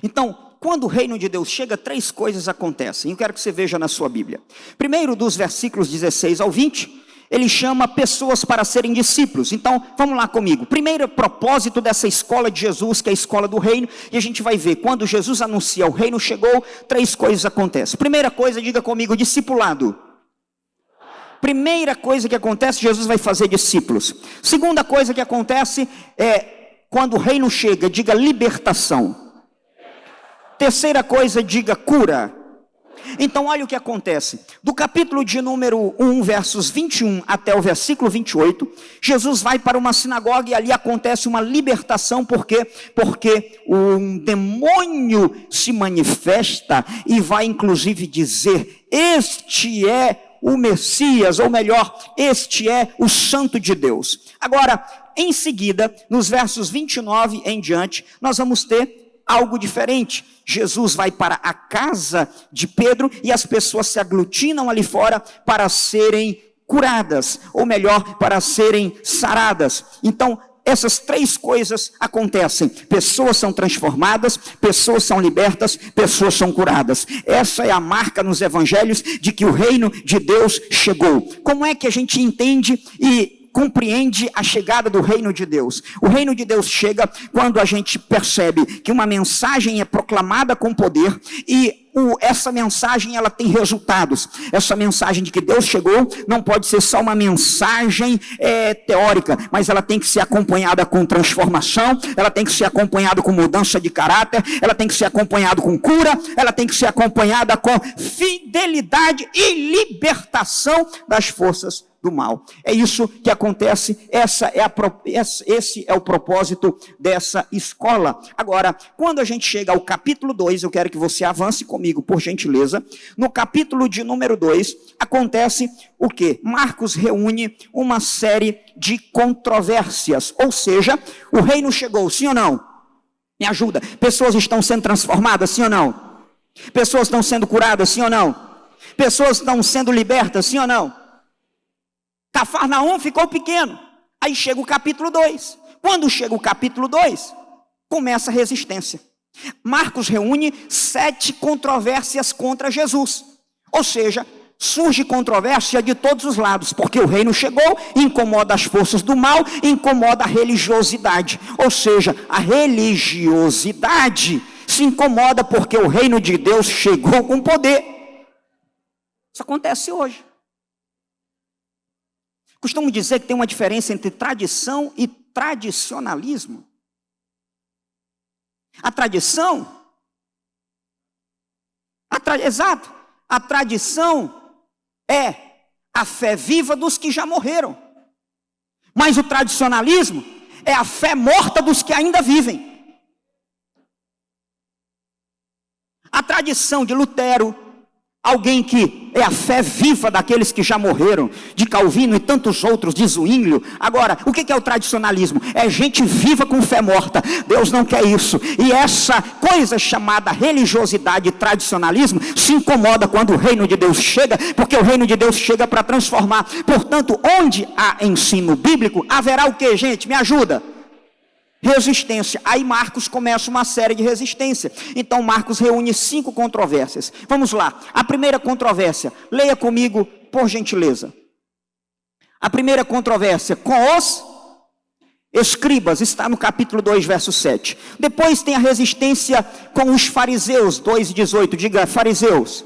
Então, quando o reino de Deus chega, 3 coisas acontecem. Eu quero que você veja na sua Bíblia. Primeiro, dos versículos 16 ao 20, ele chama pessoas para serem discípulos. Então, vamos lá comigo. Primeiro propósito dessa escola de Jesus, que é a escola do reino, e a gente vai ver, quando Jesus anuncia o reino chegou, 3 coisas acontecem. Primeira coisa, diga comigo, discipulado. Primeira coisa que acontece, Jesus vai fazer discípulos. Segunda coisa que acontece quando o reino chega, diga libertação. Terceira coisa, diga cura. Então olha o que acontece, do capítulo de número 1, versos 21 até o versículo 28, Jesus vai para uma sinagoga e ali acontece uma libertação, porque um demônio se manifesta e vai inclusive dizer, este é o Messias, ou melhor, este é o Santo de Deus. Agora, em seguida, nos versos 29 em diante, nós vamos ter algo diferente. Jesus vai para a casa de Pedro e as pessoas se aglutinam ali fora para serem curadas, ou melhor, para serem saradas. Então, essas 3 coisas acontecem. Pessoas são transformadas, pessoas são libertas, pessoas são curadas. Essa é a marca nos evangelhos de que o reino de Deus chegou. Como é que a gente entende e compreende a chegada do reino de Deus? O reino de Deus chega quando a gente percebe que uma mensagem é proclamada com poder e essa mensagem ela tem resultados. Essa mensagem de que Deus chegou não pode ser só uma mensagem teórica, mas ela tem que ser acompanhada com transformação, ela tem que ser acompanhada com mudança de caráter, ela tem que ser acompanhada com cura, ela tem que ser acompanhada com fidelidade e libertação das forças do mal. É isso que acontece, esse é o propósito dessa escola. Agora, quando a gente chega ao capítulo 2, eu quero que você avance comigo, por gentileza. No capítulo de número 2, acontece o quê? Marcos reúne uma série de controvérsias, ou seja, o reino chegou, sim ou não? Me ajuda. Pessoas estão sendo transformadas, sim ou não? Pessoas estão sendo curadas, sim ou não? Pessoas estão sendo libertas, sim ou não? Cafarnaum ficou pequeno. Aí chega o capítulo 2. Quando chega o capítulo 2, começa a resistência. Marcos reúne 7 controvérsias contra Jesus. Ou seja, surge controvérsia de todos os lados, porque o reino chegou, incomoda as forças do mal, incomoda a religiosidade. Ou seja, a religiosidade se incomoda porque o reino de Deus chegou com poder. Isso acontece hoje. Costumo dizer que tem uma diferença entre tradição e tradicionalismo. A tradição, exato, a tradição é a fé viva dos que já morreram. Mas o tradicionalismo é a fé morta dos que ainda vivem. A tradição de Lutero, Alguém que é a fé viva daqueles que já morreram, de Calvino e tantos outros, de Zwinglio. Agora, o que é o tradicionalismo? É gente viva com fé morta. Deus não quer isso. E essa coisa chamada religiosidade e tradicionalismo se incomoda quando o reino de Deus chega, porque o reino de Deus chega para transformar. Portanto, onde há ensino bíblico, haverá o que, gente? Me ajuda. Resistência. Aí Marcos começa uma série de resistência. Então Marcos reúne 5 controvérsias. Vamos lá. A primeira controvérsia, leia comigo, por gentileza. A primeira controvérsia com os escribas, está no capítulo 2, verso 7. Depois tem a resistência com os fariseus, 2:18. Diga, fariseus.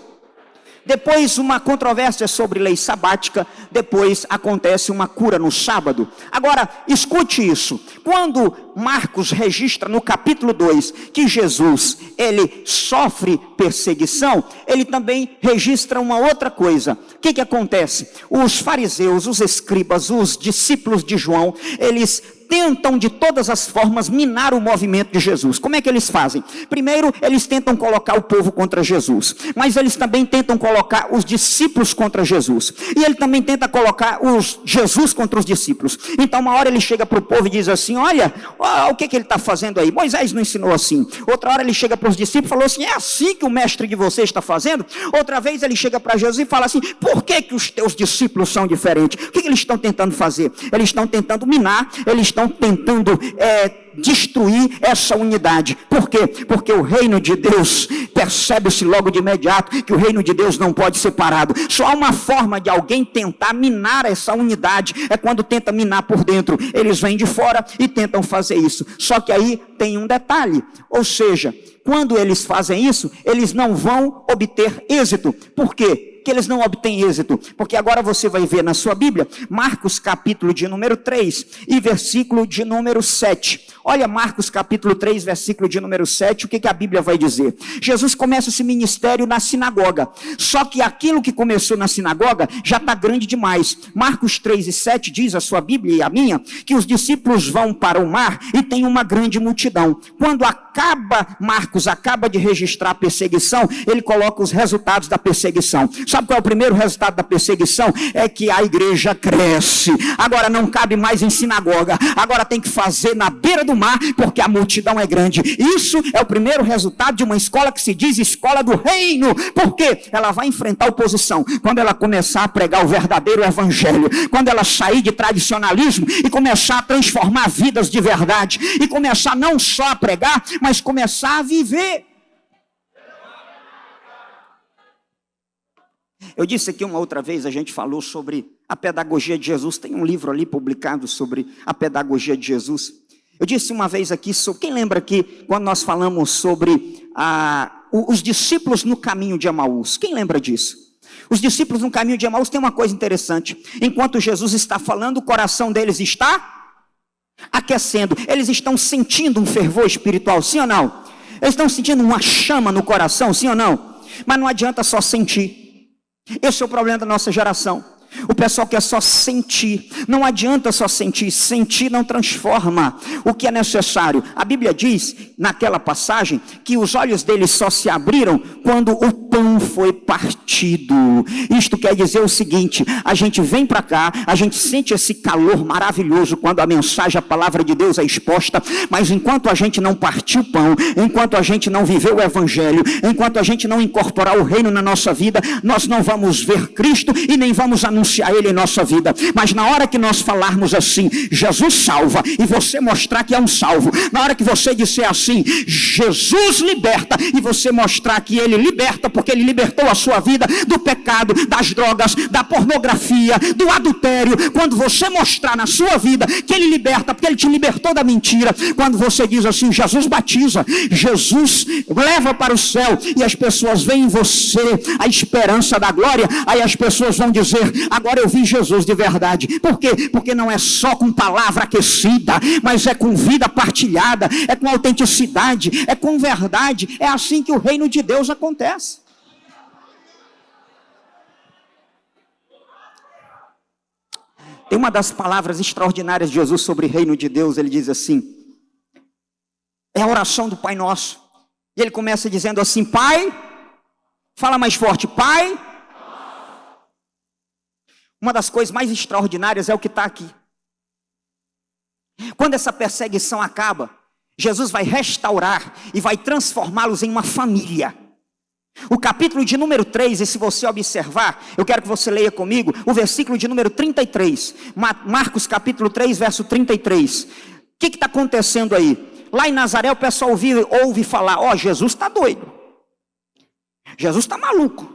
Depois uma controvérsia sobre lei sabática, depois acontece uma cura no sábado. Agora, escute isso, quando Marcos registra no capítulo 2 que Jesus, ele sofre perseguição, ele também registra uma outra coisa. O que acontece? Os fariseus, os escribas, os discípulos de João, eles tentam de todas as formas minar o movimento de Jesus. Como é que eles fazem? Primeiro, eles tentam colocar o povo contra Jesus, mas eles também tentam colocar os discípulos contra Jesus, e ele também tenta colocar Jesus contra os discípulos. Então uma hora ele chega para o povo e diz assim, olha o que ele está fazendo aí, Moisés não ensinou assim. Outra hora ele chega para os discípulos e falou assim, é assim que o mestre de vocês está fazendo? Outra vez ele chega para Jesus e fala assim, por que os teus discípulos são diferentes? O que eles estão tentando fazer? Eles estão tentando minar, eles estão tentando destruir essa unidade. Por quê? Porque o reino de Deus, percebe-se logo de imediato que o reino de Deus não pode ser parado. Só há uma forma de alguém tentar minar essa unidade, é quando tenta minar por dentro. Eles vêm de fora e tentam fazer isso. Só que aí tem um detalhe, ou seja, quando eles fazem isso, eles não vão obter êxito. Por quê? Que eles não obtêm êxito, porque agora você vai ver na sua Bíblia, Marcos capítulo de número 3 e versículo de número 7. Olha Marcos capítulo 3, versículo de número 7, o que a Bíblia vai dizer? Jesus começa esse ministério na sinagoga, só que aquilo que começou na sinagoga já está grande demais. Marcos 3 e 7 diz, a sua Bíblia e a minha, que os discípulos vão para o mar e tem uma grande multidão. Quando Marcos acaba de registrar a perseguição, ele coloca os resultados da perseguição. Sabe qual é o primeiro resultado da perseguição? É que a igreja cresce. Agora não cabe mais em sinagoga. Agora tem que fazer na beira do mar, porque a multidão é grande. Isso é o primeiro resultado de uma escola que se diz escola do reino. Por quê? Ela vai enfrentar oposição. Quando ela começar a pregar o verdadeiro evangelho. Quando ela sair de tradicionalismo e começar a transformar vidas de verdade. E começar não só a pregar, mas começar a viver. Eu disse aqui uma outra vez, a gente falou sobre a pedagogia de Jesus. Tem um livro ali publicado sobre a pedagogia de Jesus. Eu disse uma vez aqui, quem lembra aqui, quando nós falamos sobre os discípulos no caminho de Emaús? Quem lembra disso? Os discípulos no caminho de Emaús tem uma coisa interessante. Enquanto Jesus está falando, o coração deles está aquecendo. Eles estão sentindo um fervor espiritual, sim ou não? Eles estão sentindo uma chama no coração, sim ou não? Mas não adianta só sentir. Esse é o problema da nossa geração. O pessoal quer só sentir. Não adianta só sentir. Sentir não transforma. O que é necessário? A Bíblia diz, naquela passagem, que os olhos deles só se abriram quando o pão foi partido. Isto quer dizer o seguinte, a gente vem para cá, a gente sente esse calor maravilhoso quando a mensagem, a palavra de Deus é exposta, mas enquanto a gente não partir o pão, enquanto a gente não viver o evangelho, enquanto a gente não incorporar o reino na nossa vida, nós não vamos ver Cristo e nem vamos anunciar Ele em nossa vida. Mas na hora que nós falarmos assim, Jesus salva, e você mostrar que é um salvo, na hora que você disser assim, Jesus liberta, e você mostrar que Ele liberta, porque Ele libertou a sua vida do pecado, das drogas, da pornografia, do adultério, quando você mostrar na sua vida que Ele liberta, porque Ele te libertou da mentira, quando você diz assim, Jesus batiza, Jesus leva para o céu, e as pessoas veem em você a esperança da glória, aí as pessoas vão dizer, agora eu vi Jesus de verdade. Por quê? Porque não é só com palavra aquecida, mas é com vida partilhada, é com autenticidade, é com verdade. É assim que o reino de Deus acontece. Tem uma das palavras extraordinárias de Jesus sobre o reino de Deus, ele diz assim, é a oração do Pai Nosso. E ele começa dizendo assim, Pai, Fala mais forte, Pai. Uma das coisas mais extraordinárias é o que está aqui. Quando essa perseguição acaba, Jesus vai restaurar e vai transformá-los em uma família. O capítulo de número 3, e se você observar, eu quero que você leia comigo, o versículo de número 33, Marcos capítulo 3, verso 33. O que está acontecendo aí? Lá em Nazaré o pessoal ouve falar, ó, Jesus está doido. Jesus está maluco.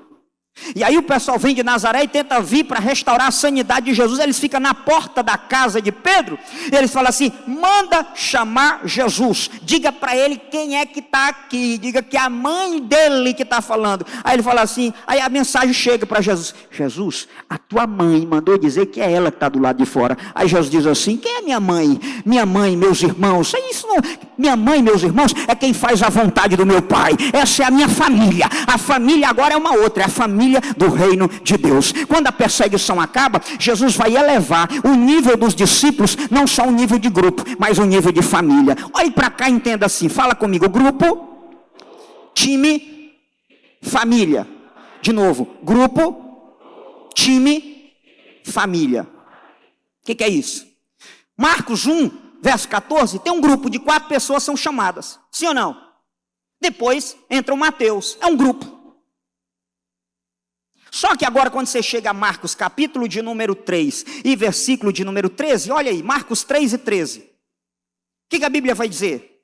E aí o pessoal vem de Nazaré e tenta vir para restaurar a sanidade de Jesus. Eles ficam na porta da casa de Pedro e eles falam assim, manda chamar Jesus, diga para ele quem é que está aqui, diga que é a mãe dele que está falando. Aí ele fala assim, aí a mensagem chega para Jesus, Jesus, a tua mãe mandou dizer que é ela que está do lado de fora. Aí Jesus diz assim, quem é minha mãe? Minha mãe, meus irmãos. Isso não, minha mãe, meus irmãos, é quem faz a vontade do meu pai. Essa é a minha família. A família agora é uma outra, é a família do reino de Deus. Quando a perseguição acaba, Jesus vai elevar o nível dos discípulos, não só o nível de grupo, mas o nível de família. Olhe para cá e entenda assim, fala comigo, grupo, time, família. De novo, grupo, time, família. O que é isso? Marcos 1, verso 14, tem um grupo de 4 pessoas são chamadas, sim ou não? Depois entra o Mateus, é um grupo. Só que agora quando você chega a Marcos capítulo de número 3 e versículo de número 13, olha aí, Marcos 3 e 13. O que a Bíblia vai dizer?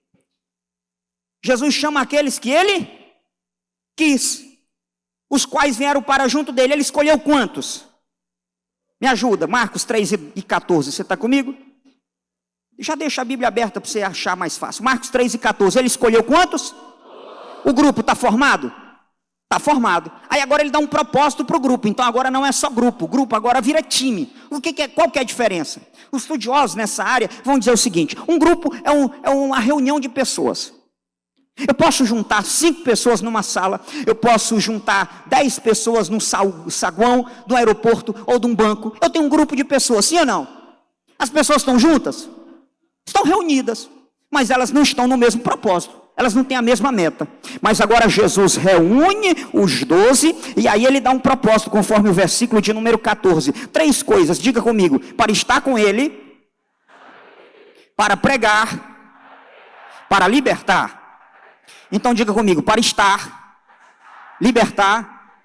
Jesus chama aqueles que ele quis, os quais vieram para junto dele. Ele escolheu quantos? Me ajuda, Marcos 3 e 14, você está comigo? Já deixa a Bíblia aberta para você achar mais fácil. Marcos 3 e 14, ele escolheu quantos? O grupo está formado? Está formado. Aí agora ele dá um propósito para o grupo. Então agora não é só grupo. O grupo agora vira time. Qual que é a diferença? Os estudiosos nessa área vão dizer o seguinte. Um grupo é uma reunião de pessoas. Eu posso juntar 5 pessoas numa sala. Eu posso juntar 10 pessoas num saguão do aeroporto ou de um banco. Eu tenho um grupo de pessoas, sim ou não? As pessoas estão juntas? Estão reunidas. Mas elas não estão no mesmo propósito. Elas não têm a mesma meta. Mas agora Jesus reúne os 12 e aí ele dá um propósito conforme o versículo de número 14. 3 coisas, diga comigo. Para estar com ele, para pregar, para libertar. Então diga comigo, para estar, libertar,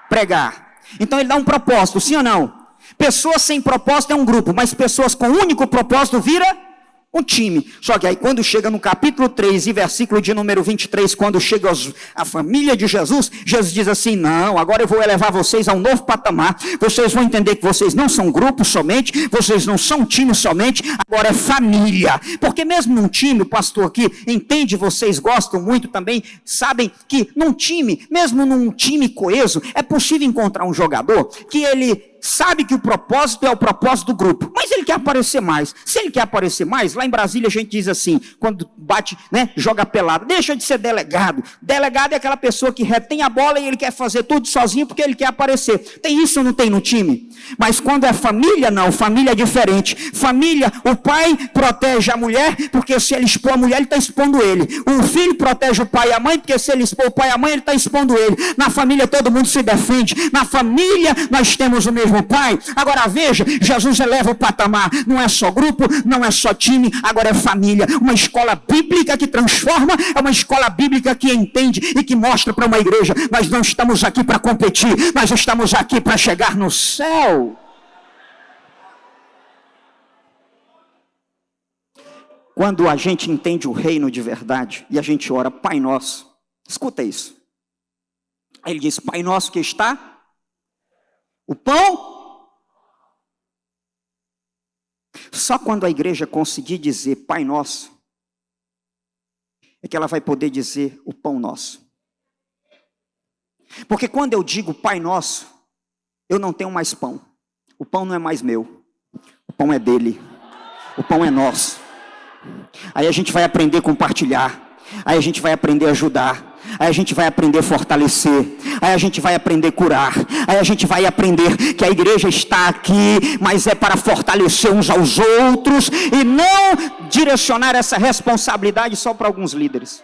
pregar. Então ele dá um propósito, sim ou não? Pessoas sem propósito é um grupo, mas pessoas com único propósito vira um time. Só que aí quando chega no capítulo 3 e versículo de número 23, quando chega a família de Jesus, Jesus diz assim, não, agora eu vou elevar vocês a um novo patamar, vocês vão entender que vocês não são grupo somente, vocês não são time somente, agora é família. Porque mesmo num time, o pastor aqui entende, vocês gostam muito também, sabem que num time, mesmo num time coeso, é possível encontrar um jogador que ele sabe que o propósito é o propósito do grupo, mas ele quer aparecer mais. Se ele quer aparecer mais, lá em Brasília a gente diz assim, quando bate, joga pelado, deixa de ser delegado. Delegado é aquela pessoa que retém a bola e ele quer fazer tudo sozinho porque ele quer aparecer. Tem isso ou não tem no time? Mas quando é família, não, família é diferente. Família, o pai protege a mulher, porque se ele expor a mulher, ele está expondo ele. O filho protege o pai e a mãe, porque se ele expor o pai e a mãe, ele está expondo ele. Na família todo mundo se defende. Na família nós temos o mesmo pai. Agora veja, Jesus eleva o patamar. Não é só grupo, não é só time, agora é família. Uma escola bíblica que transforma, é uma escola bíblica que entende e que mostra para uma igreja, nós não estamos aqui para competir, nós estamos aqui para chegar no céu. Quando a gente entende o reino de verdade e a gente ora, Pai Nosso, escuta isso. Aí ele diz, Pai Nosso que está o pão. Só quando a igreja conseguir dizer Pai Nosso, é que ela vai poder dizer o pão nosso. Porque quando eu digo Pai Nosso, eu não tenho mais pão. O pão não é mais meu. O pão é dele. O pão é nosso. Aí a gente vai aprender a compartilhar. Aí a gente vai aprender a ajudar. Aí a gente vai aprender a fortalecer. Aí a gente vai aprender a curar. Aí a gente vai aprender que a igreja está aqui, mas é para fortalecer uns aos outros e não direcionar essa responsabilidade só para alguns líderes.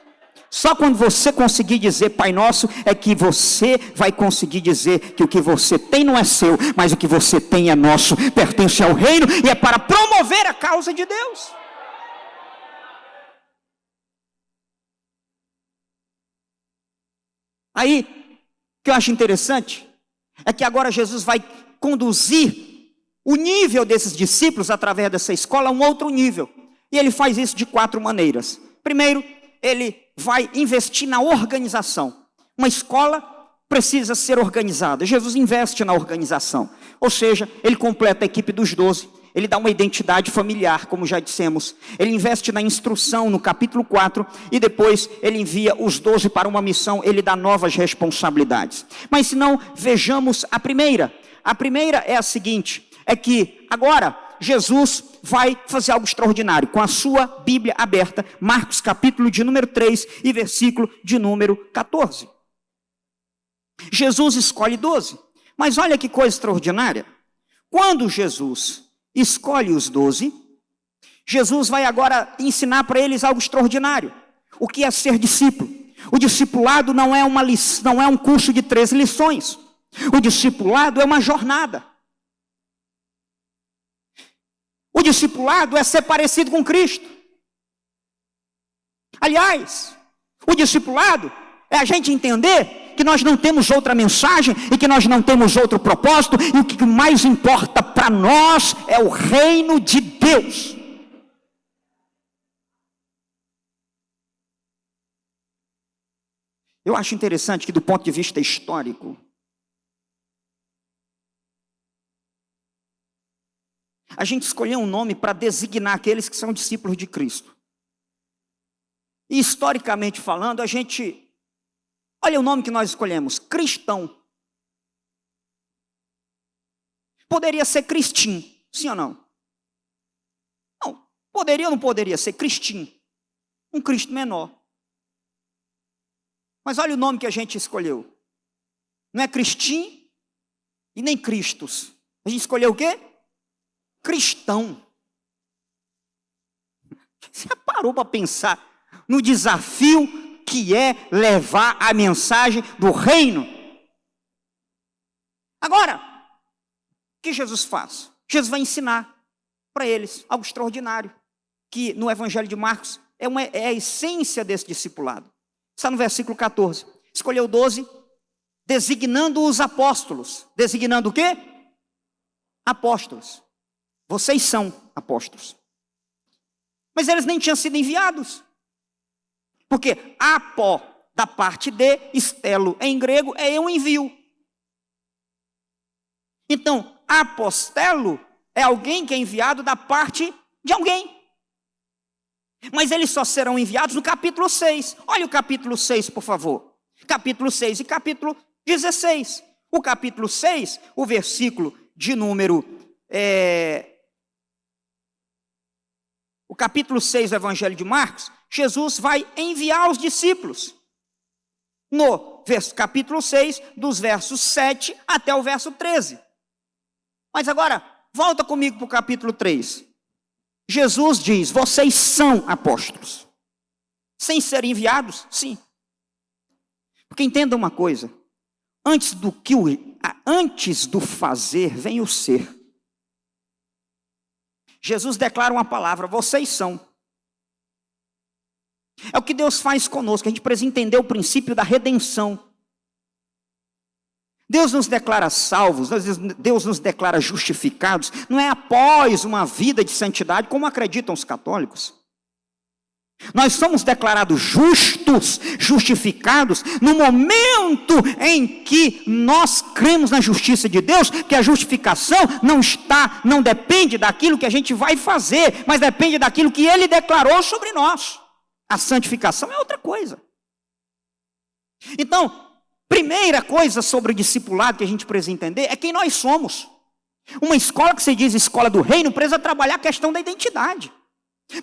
Só quando você conseguir dizer Pai Nosso, é que você vai conseguir dizer que o que você tem não é seu, mas o que você tem é nosso, pertence ao reino e é para promover a causa de Deus. Aí, o que eu acho interessante, é que agora Jesus vai conduzir o nível desses discípulos, através dessa escola, a um outro nível. E ele faz isso de 4 maneiras. Primeiro, ele vai investir na organização. Uma escola precisa ser organizada. Jesus investe na organização. Ou seja, ele completa a equipe dos 12. Ele dá uma identidade familiar, como já dissemos. Ele investe na instrução, no capítulo 4. E depois ele envia os 12 para uma missão. Ele dá novas responsabilidades. Mas se não, vejamos a primeira. A primeira é a seguinte. É que agora Jesus vai fazer algo extraordinário, com a sua Bíblia aberta, Marcos capítulo de número 3 e versículo de número 14. Jesus escolhe 12, mas olha que coisa extraordinária, quando Jesus escolhe os 12, Jesus vai agora ensinar para eles algo extraordinário, o que é ser discípulo. O discipulado não é um curso de 13 lições, o discipulado é uma jornada. O discipulado é ser parecido com Cristo. Aliás, o discipulado é a gente entender que nós não temos outra mensagem e que nós não temos outro propósito, e o que mais importa para nós é o reino de Deus. Eu acho interessante que, do ponto de vista histórico, a gente escolheu um nome para designar aqueles que são discípulos de Cristo. E historicamente falando, olha o nome que nós escolhemos, cristão. Poderia ser cristim, sim ou não? Não, poderia ou não poderia ser cristim? Um Cristo menor. Mas olha o nome que a gente escolheu. Não é cristim e nem Cristos. A gente escolheu o quê? Cristão. Você parou para pensar no desafio que é levar a mensagem do reino? Agora, o que Jesus faz? Jesus vai ensinar para eles algo extraordinário, que no Evangelho de Marcos é a essência desse discipulado. Está no versículo 14. Escolheu 12, designando os apóstolos. Designando o quê? Apóstolos. Vocês são apóstolos. Mas eles nem tinham sido enviados. Porque apó, da parte de, estelo, em grego, é eu envio. Então, apostelo é alguém que é enviado da parte de alguém. Mas eles só serão enviados no capítulo 6. Olha o capítulo 6, por favor. Capítulo 6 e capítulo 16. O capítulo 6, o versículo de número... O capítulo 6 do Evangelho de Marcos, Jesus vai enviar os discípulos. No capítulo 6, dos versos 7 até o verso 13. Mas agora, volta comigo para o capítulo 3. Jesus diz, vocês são apóstolos. Sem serem enviados? Sim. Porque entenda uma coisa, antes do fazer, vem o ser. Jesus declara uma palavra, vocês são. É o que Deus faz conosco, a gente precisa entender o princípio da redenção. Deus nos declara salvos, Deus nos declara justificados, não é após uma vida de santidade, como acreditam os católicos. Nós somos declarados justos, justificados, no momento em que nós cremos na justiça de Deus, que a justificação não depende daquilo que a gente vai fazer, mas depende daquilo que Ele declarou sobre nós. A santificação é outra coisa. Então, primeira coisa sobre o discipulado que a gente precisa entender é quem nós somos. Uma escola que se diz escola do reino precisa trabalhar a questão da identidade.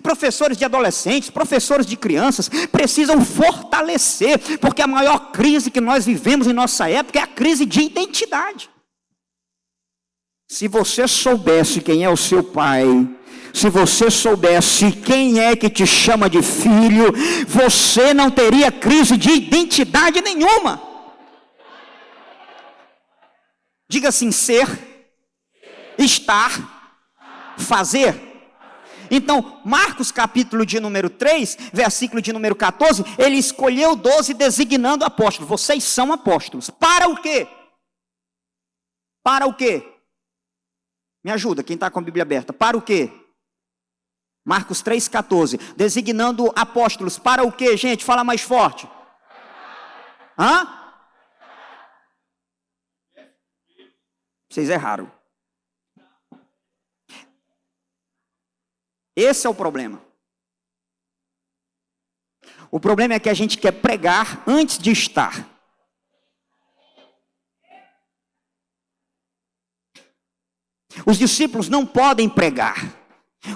Professores de adolescentes, professores de crianças precisam fortalecer, porque a maior crise que nós vivemos em nossa época é a crise de identidade. Se você soubesse quem é o seu pai, Se você soubesse quem é que te chama de filho, você não teria crise de identidade nenhuma. Diga assim: ser, estar, fazer. Então, Marcos capítulo de número 3, versículo de número 14, ele escolheu 12 designando apóstolos. Vocês são apóstolos. Para o quê? Para o quê? Me ajuda, quem está com a Bíblia aberta. Para o quê? Marcos 3,14. Designando apóstolos. Para o quê, gente? Fala mais forte. Hã? Vocês erraram. Esse é o problema. O problema é que a gente quer pregar antes de estar. Os discípulos não podem pregar.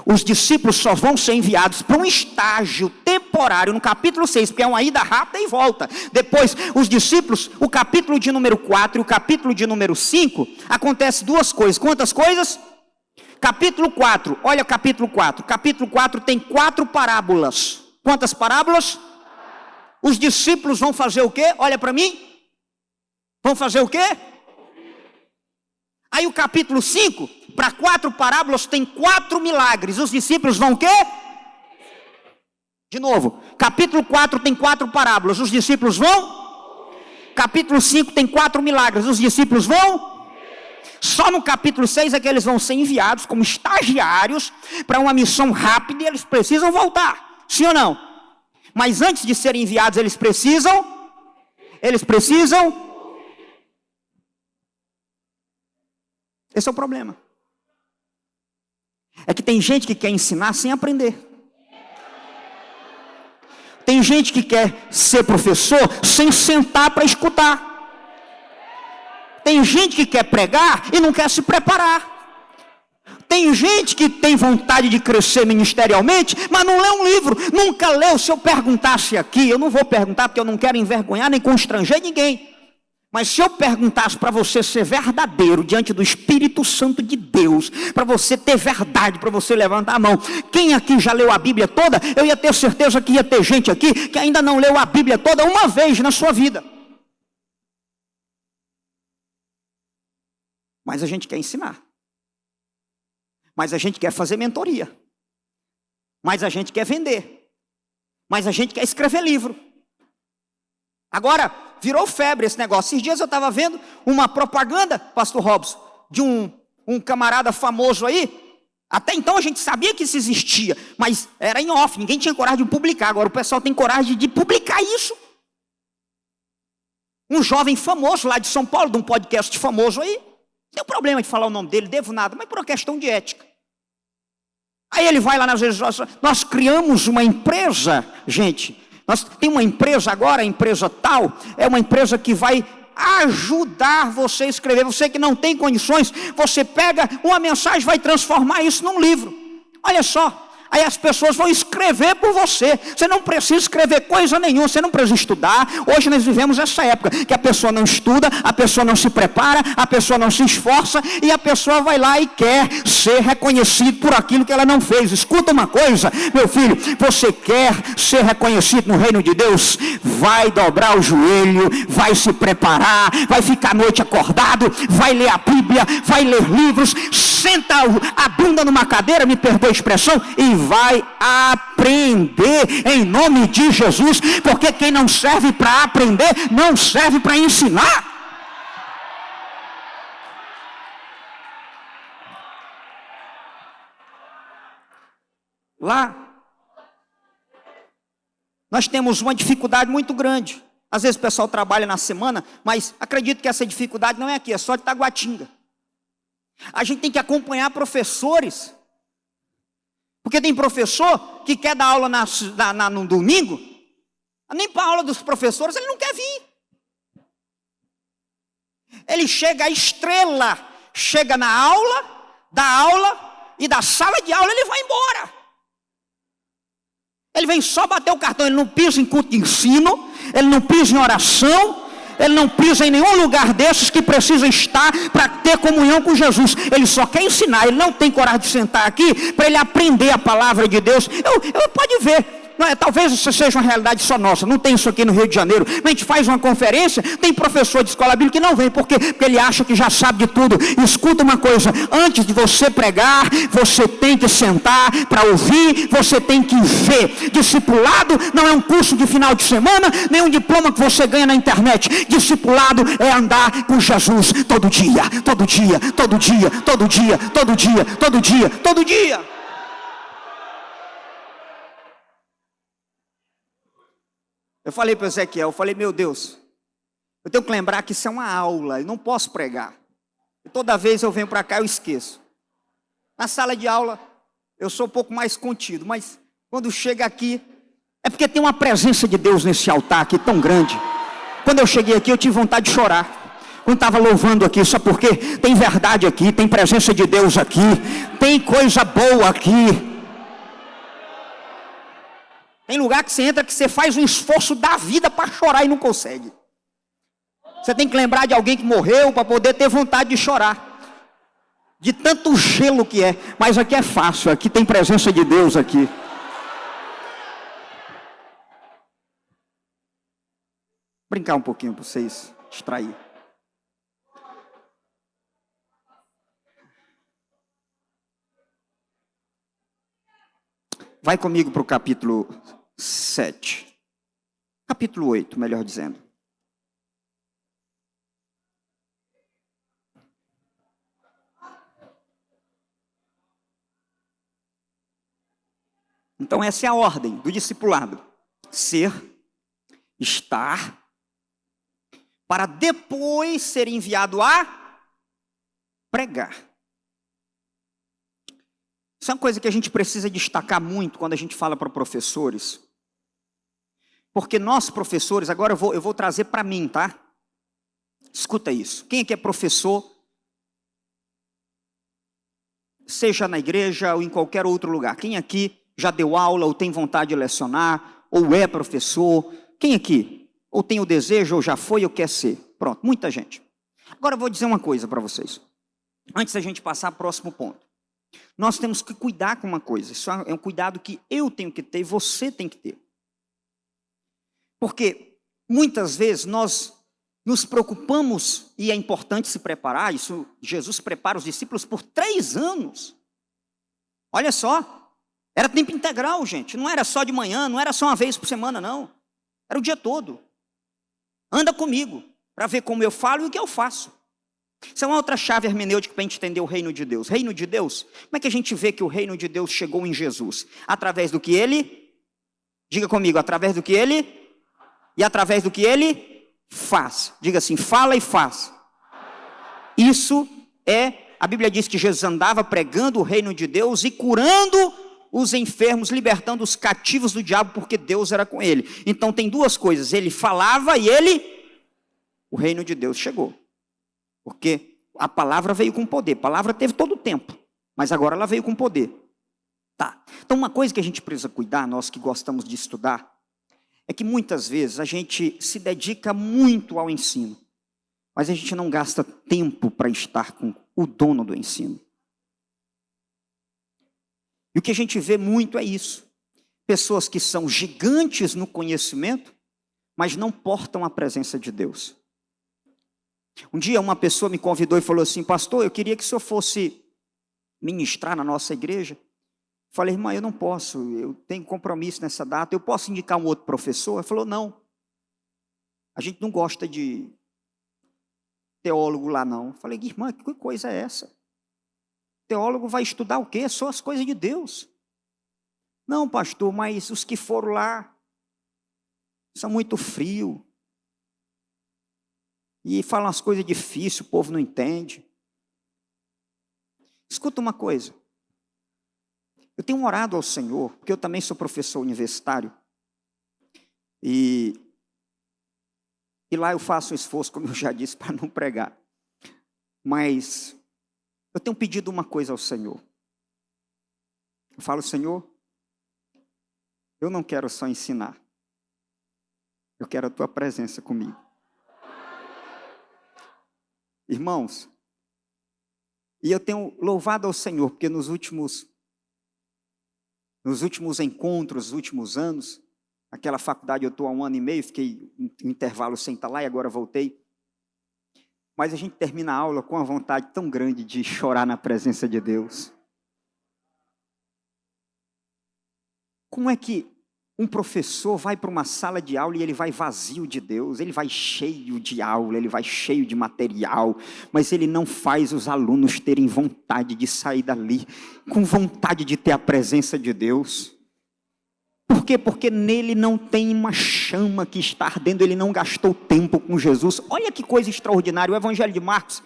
Os discípulos só vão ser enviados para um estágio temporário no capítulo 6, porque é uma ida rápida e volta. Depois, os discípulos, o capítulo de número 4 e o capítulo de número 5, acontece duas coisas. Quantas coisas? Capítulo 4, olha o capítulo 4. Capítulo 4 tem 4 parábolas. Quantas parábolas? Os discípulos vão fazer o quê? Olha para mim. Vão fazer o quê? Aí o capítulo 5, para 4 parábolas tem 4 milagres. Os discípulos vão o quê? De novo, capítulo 4 tem 4 parábolas. Os discípulos vão? Capítulo 5 tem 4 milagres. Os discípulos vão? Só no capítulo 6 é que eles vão ser enviados como estagiários para uma missão rápida e eles precisam voltar. Sim ou não? Mas antes de serem enviados, eles precisam. Esse é o problema. É que tem gente que quer ensinar sem aprender. Tem gente que quer ser professor sem sentar para escutar. Tem gente que quer pregar e não quer se preparar. Tem gente que tem vontade de crescer ministerialmente, mas não lê um livro, nunca leu. Se eu perguntasse aqui, eu não vou perguntar porque eu não quero envergonhar nem constranger ninguém. Mas se eu perguntasse para você ser verdadeiro diante do Espírito Santo de Deus, para você ter verdade, para você levantar a mão, quem aqui já leu a Bíblia toda? Eu ia ter certeza que ia ter gente aqui que ainda não leu a Bíblia toda uma vez na sua vida. Mas a gente quer ensinar. Mas a gente quer fazer mentoria. Mas a gente quer vender. Mas a gente quer escrever livro. Agora, virou febre esse negócio. Esses dias eu estava vendo uma propaganda, pastor Robson, de um camarada famoso aí. Até então a gente sabia que isso existia, mas era em off, ninguém tinha coragem de publicar. Agora o pessoal tem coragem de publicar isso. Um jovem famoso lá de São Paulo, de um podcast famoso aí. Não tem problema de falar o nome dele, devo nada, mas por uma questão de ética. Aí ele vai lá nas redes sociais, nós criamos uma empresa, gente, nós tem uma empresa agora, a empresa tal, é uma empresa que vai ajudar você a escrever, você que não tem condições, você pega uma mensagem, vai transformar isso num livro. Olha só. Aí as pessoas vão escrever por você. Você não precisa escrever coisa nenhuma, você não precisa estudar. Hoje nós vivemos essa época que a pessoa não estuda, a pessoa não se prepara, a pessoa não se esforça e a pessoa vai lá e quer ser reconhecido por aquilo que ela não fez. Escuta uma coisa, meu filho, você quer ser reconhecido no reino de Deus? Vai dobrar o joelho, vai se preparar, vai ficar a noite acordado, vai ler a Bíblia, vai ler livros, senta a bunda numa cadeira, me perdoa a expressão, e vai aprender em nome de Jesus, porque quem não serve para aprender, não serve para ensinar. Lá, nós temos uma dificuldade muito grande. Às vezes o pessoal trabalha na semana, mas acredito que essa dificuldade não é aqui, é só de Taguatinga. A gente tem que acompanhar professores. Porque tem professor que quer dar aula no domingo, nem para a aula dos professores ele não quer vir. Ele chega a estrela, chega na aula, dá aula, e da sala de aula ele vai embora. Ele vem só bater o cartão, ele não pisa em culto de ensino, ele não pisa em oração, Ele não pisa em nenhum lugar desses que precisa estar para ter comunhão com Jesus. Ele só quer ensinar. Ele não tem coragem de sentar aqui para ele aprender a palavra de Deus. Pode ver. Talvez isso seja uma realidade só nossa, não tem isso aqui no Rio de Janeiro, mas a gente faz uma conferência, tem professor de escola bíblica que não vem, porque ele acha que já sabe de tudo. Escuta uma coisa, antes de você pregar, você tem que sentar para ouvir, você tem que ver. Discipulado não é um curso de final de semana, nem um diploma que você ganha na internet. Discipulado é andar com Jesus todo dia, todo dia, todo dia, todo dia, todo dia, todo dia, todo dia. Eu falei para o Ezequiel, meu Deus, eu tenho que lembrar que isso é uma aula, eu não posso pregar. E toda vez eu venho para cá eu esqueço. Na sala de aula eu sou um pouco mais contido, mas quando chega aqui, é porque tem uma presença de Deus nesse altar aqui tão grande. Quando eu cheguei aqui eu tive vontade de chorar. Quando estava louvando aqui, sabe por quê? Tem verdade aqui, tem presença de Deus aqui, tem coisa boa aqui. Tem lugar que você entra que você faz um esforço da vida para chorar e não consegue. Você tem que lembrar de alguém que morreu para poder ter vontade de chorar. De tanto gelo que é. Mas aqui é fácil, aqui tem presença de Deus aqui. Brincar um pouquinho para vocês distrair. Vai comigo para o capítulo 7. Capítulo 8, melhor dizendo. Então essa é a ordem do discipulado. Ser, estar, para depois ser enviado a pregar. Isso é uma coisa que a gente precisa destacar muito quando a gente fala para professores. Porque nós, professores, agora eu vou trazer para mim, tá? Escuta isso. Quem aqui é professor, seja na igreja ou em qualquer outro lugar? Quem aqui já deu aula ou tem vontade de lecionar, ou é professor? Quem aqui? Ou tem o desejo, ou já foi, ou quer ser? Pronto, muita gente. Agora eu vou dizer uma coisa para vocês. Antes da gente passar para o próximo ponto. Nós temos que cuidar com uma coisa. Isso é um cuidado que eu tenho que ter e você tem que ter. Porque muitas vezes nós nos preocupamos, e é importante se preparar, isso Jesus prepara os discípulos por 3 anos. Olha só, era tempo integral, gente, não era só de manhã, não era só uma vez por semana, não. Era o dia todo. Anda comigo, para ver como eu falo e o que eu faço. Isso é uma outra chave hermenêutica para a gente entender o reino de Deus. Reino de Deus, como é que a gente vê que o reino de Deus chegou em Jesus? Através do que ele, diga comigo, através do que ele, e através do que ele faz. Diga assim, fala e faz. Isso é, a Bíblia diz que Jesus andava pregando o reino de Deus e curando os enfermos, libertando os cativos do diabo, porque Deus era com ele. Então tem 2 coisas, ele falava e o reino de Deus chegou. Porque a palavra veio com poder, a palavra teve todo o tempo, mas agora ela veio com poder. Tá. Então uma coisa que a gente precisa cuidar, nós que gostamos de estudar, é que muitas vezes a gente se dedica muito ao ensino, mas a gente não gasta tempo para estar com o dono do ensino. E o que a gente vê muito é isso. Pessoas que são gigantes no conhecimento, mas não portam a presença de Deus. Um dia uma pessoa me convidou e falou assim, pastor, eu queria que o senhor fosse ministrar na nossa igreja. Falei, irmã, eu não posso, eu tenho compromisso nessa data, eu posso indicar um outro professor? Ele falou, não, a gente não gosta de teólogo lá não. Falei, irmã, que coisa é essa? Teólogo vai estudar o quê? Só as coisas de Deus. Não, pastor, mas os que foram lá são muito frios. E falam as coisas difíceis, o povo não entende. Escuta uma coisa. Eu tenho orado ao Senhor, porque eu também sou professor universitário. E lá eu faço um esforço, como eu já disse, para não pregar. Mas eu tenho pedido uma coisa ao Senhor. Eu falo, Senhor, eu não quero só ensinar. Eu quero a tua presença comigo. Irmãos, e eu tenho louvado ao Senhor, porque nos últimos encontros, nos últimos anos, aquela faculdade eu estou há 1 ano e meio, fiquei um intervalo sem estar lá e agora voltei. Mas a gente termina a aula com uma vontade tão grande de chorar na presença de Deus. Como é que um professor vai para uma sala de aula e ele vai vazio de Deus, ele vai cheio de aula, ele vai cheio de material, mas ele não faz os alunos terem vontade de sair dali, com vontade de ter a presença de Deus? Por quê? Porque nele não tem uma chama que está ardendo, ele não gastou tempo com Jesus. Olha que coisa extraordinária, o Evangelho de Marcos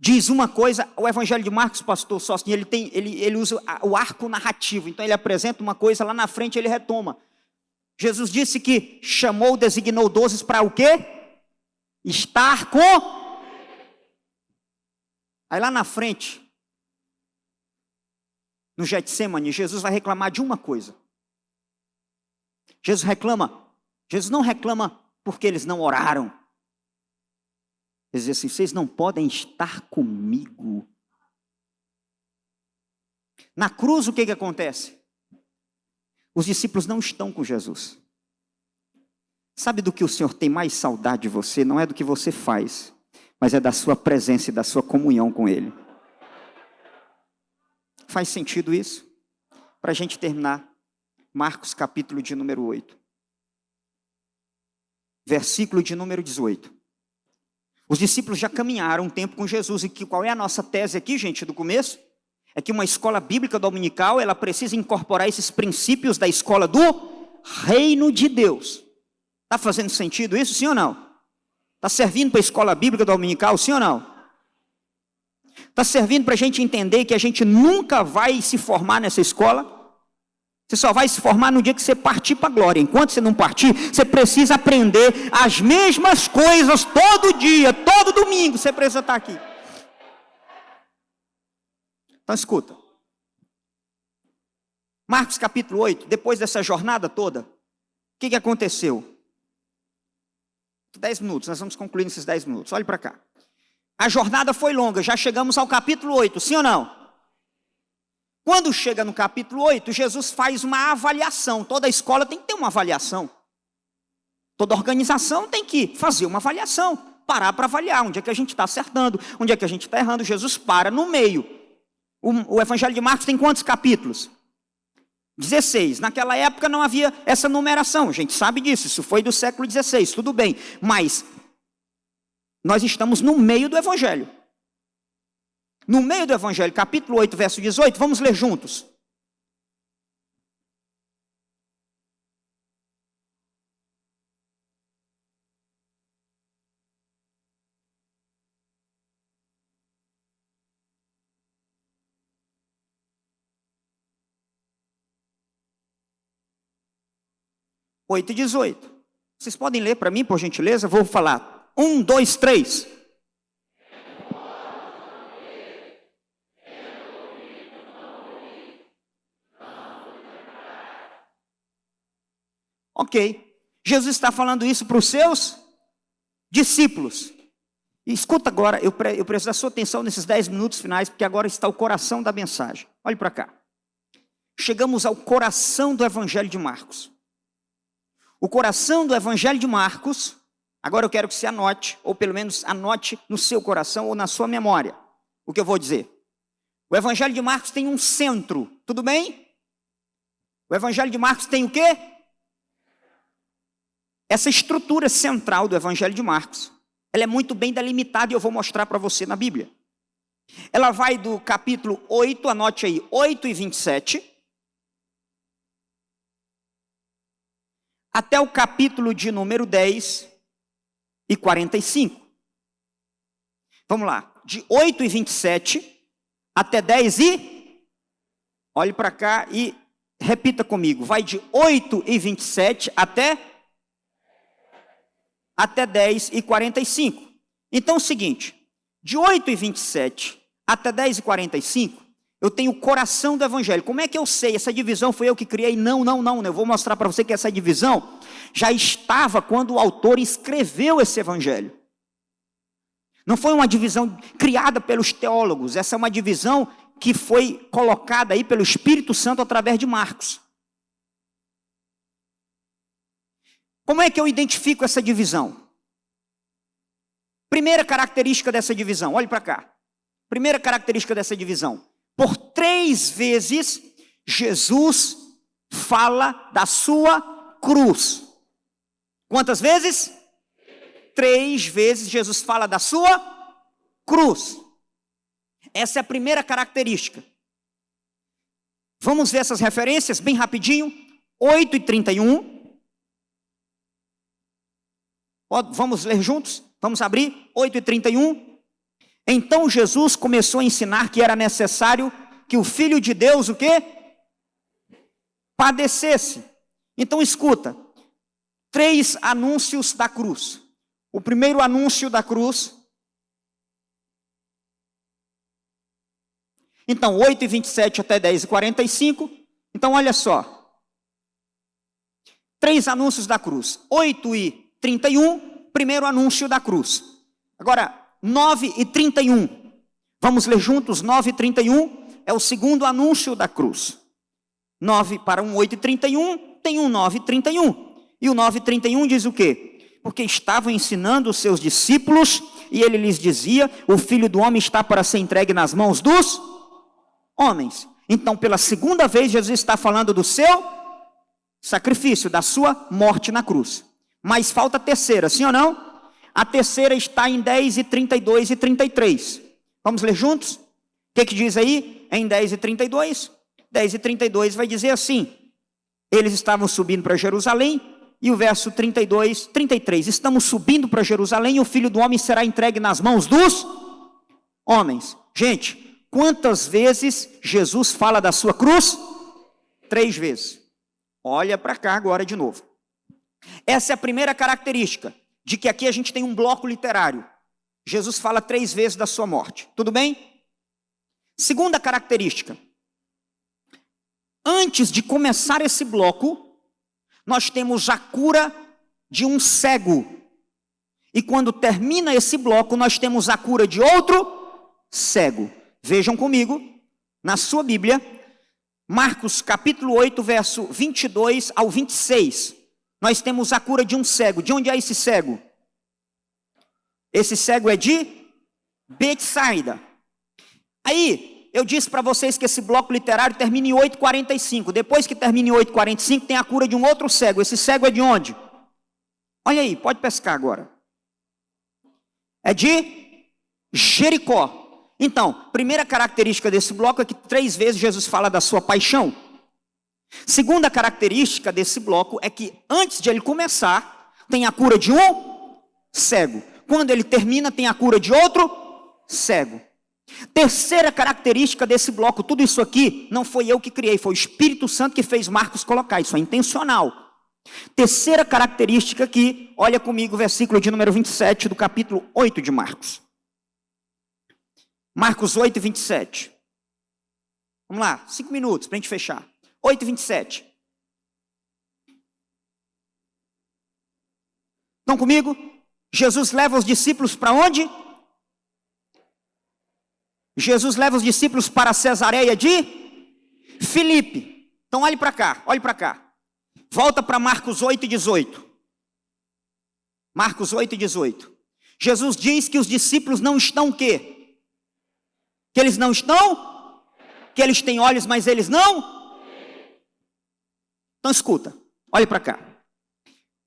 diz uma coisa, o Evangelho de Marcos, pastor Sócio, ele usa o arco narrativo, então ele apresenta uma coisa, lá na frente ele retoma. Jesus disse que chamou, designou 12 para o quê? Estar com... Aí lá na frente, no Getsêmani, Jesus vai reclamar de uma coisa. Jesus não reclama porque eles não oraram. Ele diz assim, vocês não podem estar comigo. Na cruz o que acontece? Os discípulos não estão com Jesus. Sabe do que o Senhor tem mais saudade de você? Não é do que você faz, mas é da sua presença e da sua comunhão com Ele. Faz sentido isso? Para a gente terminar, Marcos capítulo de número 8. Versículo de número 18. Os discípulos já caminharam um tempo com Jesus. E qual é a nossa tese aqui, gente, do começo? É que uma escola bíblica dominical, ela precisa incorporar esses princípios da escola do reino de Deus. Está fazendo sentido isso, sim ou não? Está servindo para a escola bíblica dominical, sim ou não? Está servindo para a gente entender que a gente nunca vai se formar nessa escola? Você só vai se formar no dia que você partir para a glória. Enquanto você não partir, você precisa aprender as mesmas coisas todo dia, todo domingo. Você precisa estar aqui. Então escuta. Marcos capítulo 8, depois dessa jornada toda, o que aconteceu? 10 minutos, nós vamos concluir nesses 10 minutos. Olhe para cá. A jornada foi longa, já chegamos ao capítulo 8, sim ou não? Quando chega no capítulo 8, Jesus faz uma avaliação. Toda escola tem que ter uma avaliação. Toda organização tem que fazer uma avaliação. Parar para avaliar onde é que a gente está acertando, onde é que a gente está errando. Jesus para no meio. O Evangelho de Marcos tem quantos capítulos? 16. Naquela época não havia essa numeração. A gente sabe disso. Isso foi do século 16. Tudo bem. Mas nós estamos no meio do Evangelho. No meio do Evangelho, capítulo 8, verso 18, vamos ler juntos. Oito e 18. Vocês podem ler para mim, por gentileza? Vou falar. 1, 2, 3. Ok, Jesus está falando isso para os seus discípulos. E escuta agora, eu preciso da sua atenção nesses 10 minutos finais, porque agora está o coração da mensagem. Olhe para cá. Chegamos ao coração do Evangelho de Marcos. O coração do Evangelho de Marcos, agora eu quero que você anote, ou pelo menos anote no seu coração ou na sua memória, o que eu vou dizer. O Evangelho de Marcos tem um centro, tudo bem? O Evangelho de Marcos tem o quê? Essa estrutura central do Evangelho de Marcos, ela é muito bem delimitada e eu vou mostrar para você na Bíblia. Ela vai do capítulo 8, anote aí, 8 e 27, até o capítulo de número 10 e 45. Vamos lá, de 8 e 27 até 10 e... Olhe para cá e repita comigo, vai de 8 e 27 até 10 e 45. Então é o seguinte, de 8 e 27 até 10 e 45, eu tenho o coração do Evangelho. Como é que eu sei? Essa divisão foi eu que criei? Não. Eu vou mostrar para você que essa divisão já estava quando o autor escreveu esse Evangelho. Não foi uma divisão criada pelos teólogos, essa é uma divisão que foi colocada aí pelo Espírito Santo através de Marcos. Como é que eu identifico essa divisão? Primeira característica dessa divisão, olhe para cá. Primeira característica dessa divisão. Por 3 vezes, Jesus fala da sua cruz. Quantas vezes? 3 vezes Jesus fala da sua cruz. Essa é a primeira característica. Vamos ver essas referências bem rapidinho. 8:31. Vamos ler juntos? Vamos abrir? 8:31. Então Jesus começou a ensinar que era necessário que o Filho de Deus, o quê? Padecesse. Então escuta. 3 anúncios da cruz. O primeiro anúncio da cruz. Então, 8:27 até 10:45. Então, olha só. 3 anúncios da cruz. 8:31, primeiro anúncio da cruz. Agora, 9:31. Vamos ler juntos? 9:31 é o segundo anúncio da cruz. 9 para 8:31, tem um 9:31. E o 9:31 diz o quê? Porque estavam ensinando os seus discípulos, e ele lhes dizia, o Filho do Homem está para ser entregue nas mãos dos homens. Então, pela segunda vez, Jesus está falando do seu sacrifício, da sua morte na cruz. Mas falta a terceira, sim ou não? A terceira está em 10:32 e 33. Vamos ler juntos? O que diz aí? Em 10:32. 10:32 vai dizer assim: eles estavam subindo para Jerusalém, e o verso 33, estamos subindo para Jerusalém, e o Filho do Homem será entregue nas mãos dos homens. Gente, quantas vezes Jesus fala da sua cruz? 3 vezes. Olha para cá agora de novo. Essa é a primeira característica, de que aqui a gente tem um bloco literário. Jesus fala 3 vezes da sua morte. Tudo bem? Segunda característica. Antes de começar esse bloco, nós temos a cura de um cego. E quando termina esse bloco, nós temos a cura de outro cego. Vejam comigo, na sua Bíblia, Marcos capítulo 8, verso 22 ao 26. Nós temos a cura de um cego. De onde é esse cego? Esse cego é de Betsaida. Aí, eu disse para vocês que esse bloco literário termina em 8:45. Depois que termina em 8:45, tem a cura de um outro cego. Esse cego é de onde? Olha aí, pode pescar agora. É de Jericó. Então, primeira característica desse bloco é que 3 vezes Jesus fala da sua paixão. Segunda característica desse bloco é que antes de ele começar, tem a cura de um cego. Quando ele termina, tem a cura de outro cego. Terceira característica desse bloco, tudo isso aqui não foi eu que criei, foi o Espírito Santo que fez Marcos colocar, isso é intencional. Terceira característica aqui, olha comigo o versículo de número 27 do capítulo 8 de Marcos. Marcos 8, 27. Vamos lá, 5 minutos para a gente fechar. 8, 27. Estão comigo? Jesus leva os discípulos para onde? Jesus leva os discípulos para Cesareia de Filipe. Então olhe para cá, olhe para cá. Volta para Marcos 8, 18. Marcos 8, 18. Jesus diz que os discípulos não estão o quê? Que eles não estão? Que eles têm olhos, mas eles não? Então escuta, olhe para cá.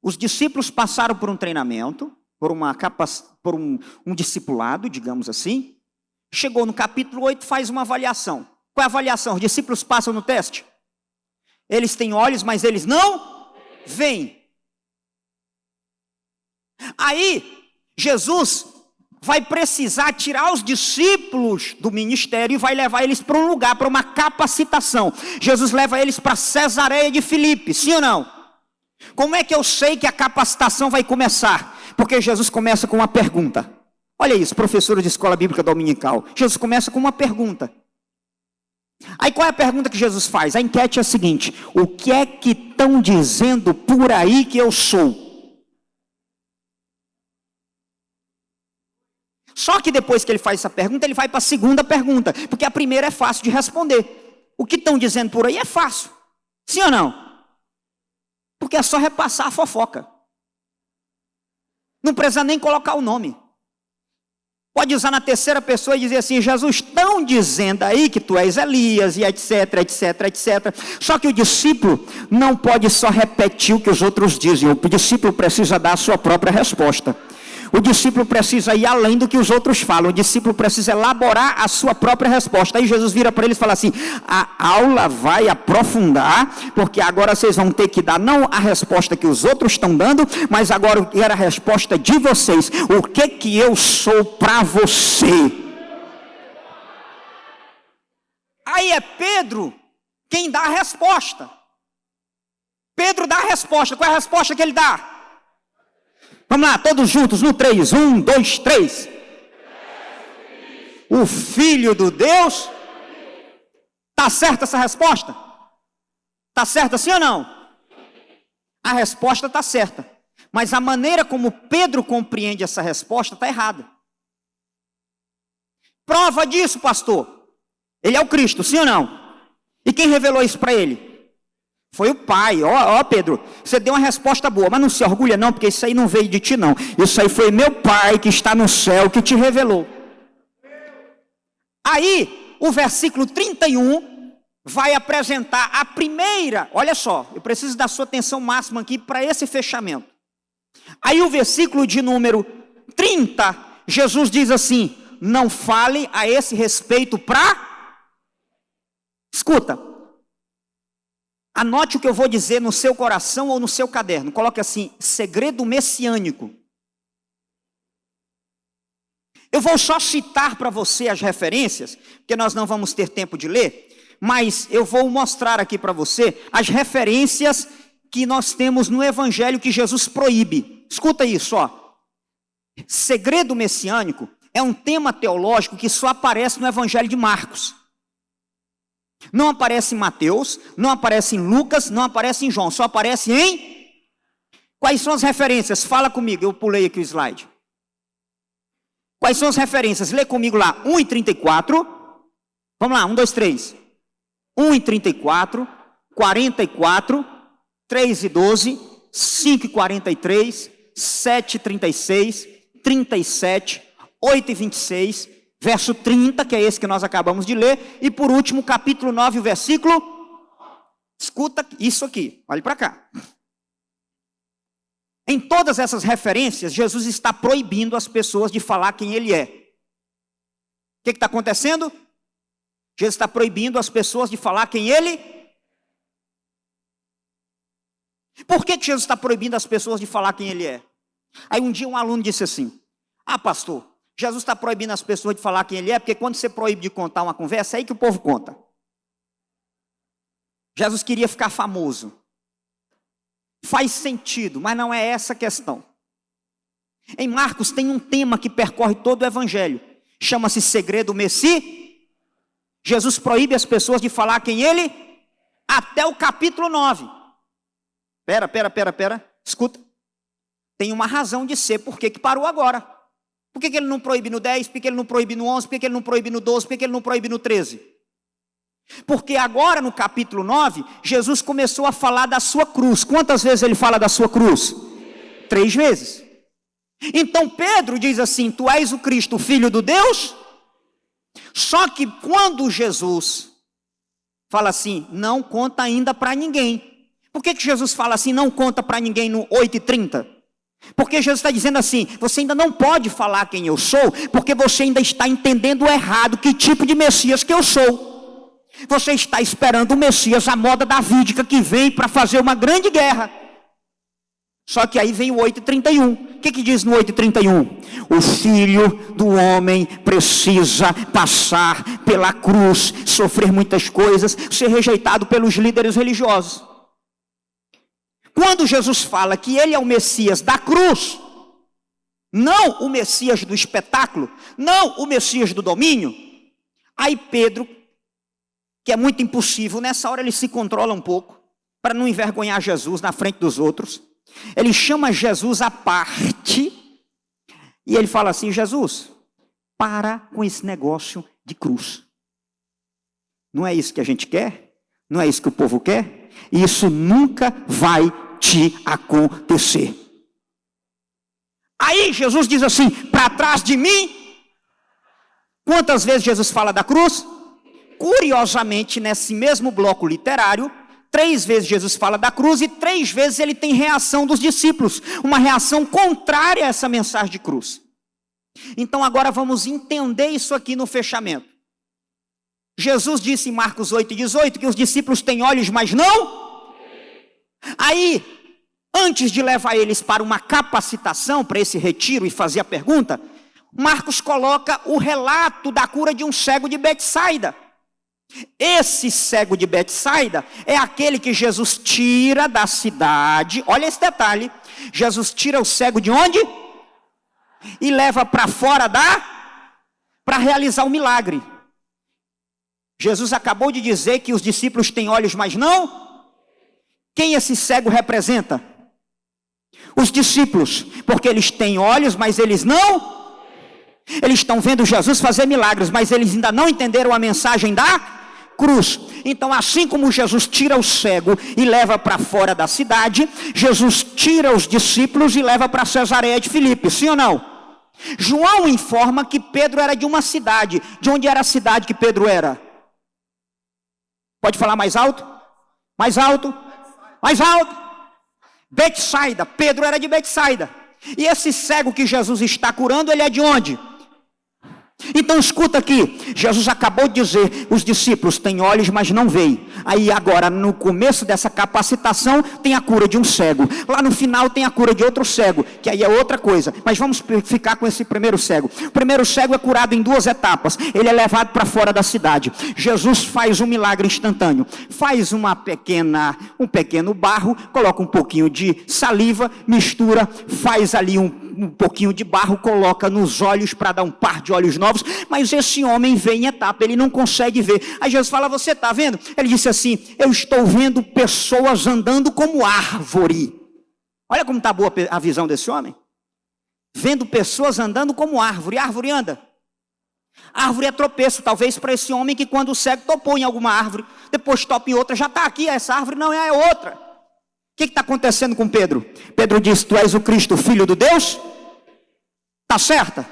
Os discípulos passaram por um treinamento, por um discipulado, digamos assim. Chegou no capítulo 8, faz uma avaliação. Qual é a avaliação? Os discípulos passam no teste? Eles têm olhos, mas eles não veem. Aí, Jesus vai precisar tirar os discípulos do ministério e vai levar eles para um lugar, para uma capacitação. Jesus leva eles para Cesareia de Filipe, sim ou não? Como é que eu sei que a capacitação vai começar? Porque Jesus começa com uma pergunta. Olha isso, professora de escola bíblica dominical. Jesus começa com uma pergunta. Aí qual é a pergunta que Jesus faz? A enquete é a seguinte: o que é que estão dizendo por aí que eu sou? Só que depois que ele faz essa pergunta, ele vai para a segunda pergunta, porque a primeira é fácil de responder. O que estão dizendo por aí é fácil. Sim ou não? Porque é só repassar a fofoca. Não precisa nem colocar o nome. Pode usar na terceira pessoa e dizer assim: Jesus, estão dizendo aí que tu és Elias, e etc, etc, etc. Só que o discípulo não pode só repetir o que os outros dizem. O discípulo precisa dar a sua própria resposta. O discípulo precisa ir além do que os outros falam. O discípulo precisa elaborar a sua própria resposta. Aí Jesus vira para eles e fala assim: a aula vai aprofundar, porque agora vocês vão ter que dar não a resposta que os outros estão dando, mas agora eu quero a resposta de vocês. O que eu sou para você? Aí é Pedro quem dá a resposta. Pedro dá a resposta. Qual é a resposta que ele dá? Vamos lá, todos juntos, no 3. 1, 2, 3. O Filho do Deus. Está certa essa resposta? Está certa sim ou não? A resposta está certa. Mas a maneira como Pedro compreende essa resposta está errada. Prova disso, pastor. Ele é o Cristo, sim ou não? E quem revelou isso para ele? Foi o Pai. Ó, Pedro, você deu uma resposta boa, mas não se orgulha não, porque isso aí não veio de ti não. Isso aí foi meu Pai que está no céu que te revelou. Aí, o versículo 31 vai apresentar a primeira. Olha só, eu preciso da sua atenção máxima aqui para esse fechamento. Aí o versículo de número 30, Jesus diz assim: não fale a esse respeito para... Escuta. Anote o que eu vou dizer no seu coração ou no seu caderno. Coloque assim: segredo messiânico. Eu vou só citar para você as referências, porque nós não vamos ter tempo de ler, mas eu vou mostrar aqui para você as referências que nós temos no Evangelho que Jesus proíbe. Escuta isso, ó. Segredo messiânico é um tema teológico que só aparece no Evangelho de Marcos. Não aparece em Mateus, não aparece em Lucas, não aparece em João, só aparece em... Quais são as referências? Fala comigo, eu pulei aqui o slide. Quais são as referências? Lê comigo lá, 1 e 34. Vamos lá, 1, 2, 3. 1 e 34, 44, 3 e 12, 5 e 43, 7 e 36, 37, 8 e 26... verso 30, que é esse que nós acabamos de ler, e por último, capítulo 9, o versículo, escuta isso aqui, olhe para cá. Em todas essas referências, Jesus está proibindo as pessoas de falar quem ele é. O que está acontecendo? Jesus está proibindo as pessoas de falar quem ele... Por que Jesus está proibindo as pessoas de falar quem ele é? Aí um dia um aluno disse assim: ah, pastor, Jesus está proibindo as pessoas de falar quem ele é, porque quando você proíbe de contar uma conversa, é aí que o povo conta. Jesus queria ficar famoso. Faz sentido, mas não é essa a questão. Em Marcos tem um tema que percorre todo o Evangelho. Chama-se segredo Messi. Jesus proíbe as pessoas de falar quem ele, até o capítulo 9. Pera. Escuta. Tem uma razão de ser, por que parou agora? Por que ele não proíbe no 10? Por que ele não proíbe no 11? Por que ele não proíbe no 12? Por que ele não proíbe no 13? Porque agora no capítulo 9, Jesus começou a falar da sua cruz. Quantas vezes ele fala da sua cruz? 3 vezes. Então Pedro diz assim: tu és o Cristo, o Filho do Deus? Só que quando Jesus fala assim, não conta ainda para ninguém. Por que Jesus fala assim, não conta para ninguém no 8:30? Porque Jesus está dizendo assim: você ainda não pode falar quem eu sou, porque você ainda está entendendo errado que tipo de Messias que eu sou. Você está esperando o Messias, a moda davídica, que vem para fazer uma grande guerra. Só que aí vem o 8:31. O que diz no 8:31? O Filho do Homem precisa passar pela cruz, sofrer muitas coisas, ser rejeitado pelos líderes religiosos. Quando Jesus fala que ele é o Messias da cruz, não o Messias do espetáculo, não o Messias do domínio, aí Pedro, que é muito impossível, nessa hora ele se controla um pouco, para não envergonhar Jesus na frente dos outros. Ele chama Jesus à parte, e ele fala assim: Jesus, Para com esse negócio de cruz. Não é isso que a gente quer? Não é isso que o povo quer? E isso nunca vai te acontecer. Aí Jesus diz assim, para trás de mim. Quantas vezes Jesus fala da cruz? Curiosamente, nesse mesmo bloco literário, 3 vezes Jesus fala da cruz e 3 vezes ele tem reação dos discípulos. Uma reação contrária a essa mensagem de cruz. Então agora vamos entender isso aqui no fechamento. Jesus disse em Marcos 8,18 que os discípulos têm olhos, mas não. Aí, antes de levar eles para uma capacitação, para esse retiro e fazer a pergunta, Marcos coloca o relato da cura de um cego de Betsaida. Esse cego de Betsaida é aquele que Jesus tira da cidade. Olha esse detalhe. Jesus tira o cego de onde? E leva para fora para realizar o milagre. Jesus acabou de dizer que os discípulos têm olhos, mas não. Quem esse cego representa? Os discípulos, porque eles têm olhos, mas eles não. Eles estão vendo Jesus fazer milagres, mas eles ainda não entenderam a mensagem da cruz. Então, assim como Jesus tira o cego e leva para fora da cidade, Jesus tira os discípulos e leva para Cesareia de Filipe, sim ou não? João informa que Pedro era de uma cidade. De onde era a cidade que Pedro era? Pode falar mais alto? Mais alto? Mais alto? Betsaida. Pedro era de Betsaida. E esse cego que Jesus está curando, ele é de onde? Então escuta aqui, Jesus acabou de dizer, os discípulos têm olhos, mas não veem. Aí agora, no começo dessa capacitação, tem a cura de um cego. Lá no final tem a cura de outro cego, que aí é outra coisa. Mas vamos ficar com esse primeiro cego. O primeiro cego é curado em 2 etapas. Ele é levado para fora da cidade. Jesus faz um milagre instantâneo. Faz um pequeno barro, coloca um pouquinho de saliva, mistura, faz ali um pouquinho de barro, coloca nos olhos para dar um par de olhos novos, mas esse homem vê em etapa, ele não consegue ver. Aí Jesus fala, você está vendo? Ele disse assim, eu estou vendo pessoas andando como árvore. Olha como está boa a visão desse homem. Vendo pessoas andando como árvore. Árvore anda. Árvore é tropeço, talvez para esse homem que quando o cego topou em alguma árvore, depois topa em outra, já está aqui, essa árvore não é outra. O que está acontecendo com Pedro? Pedro diz, tu és o Cristo, filho do Deus? Está certa?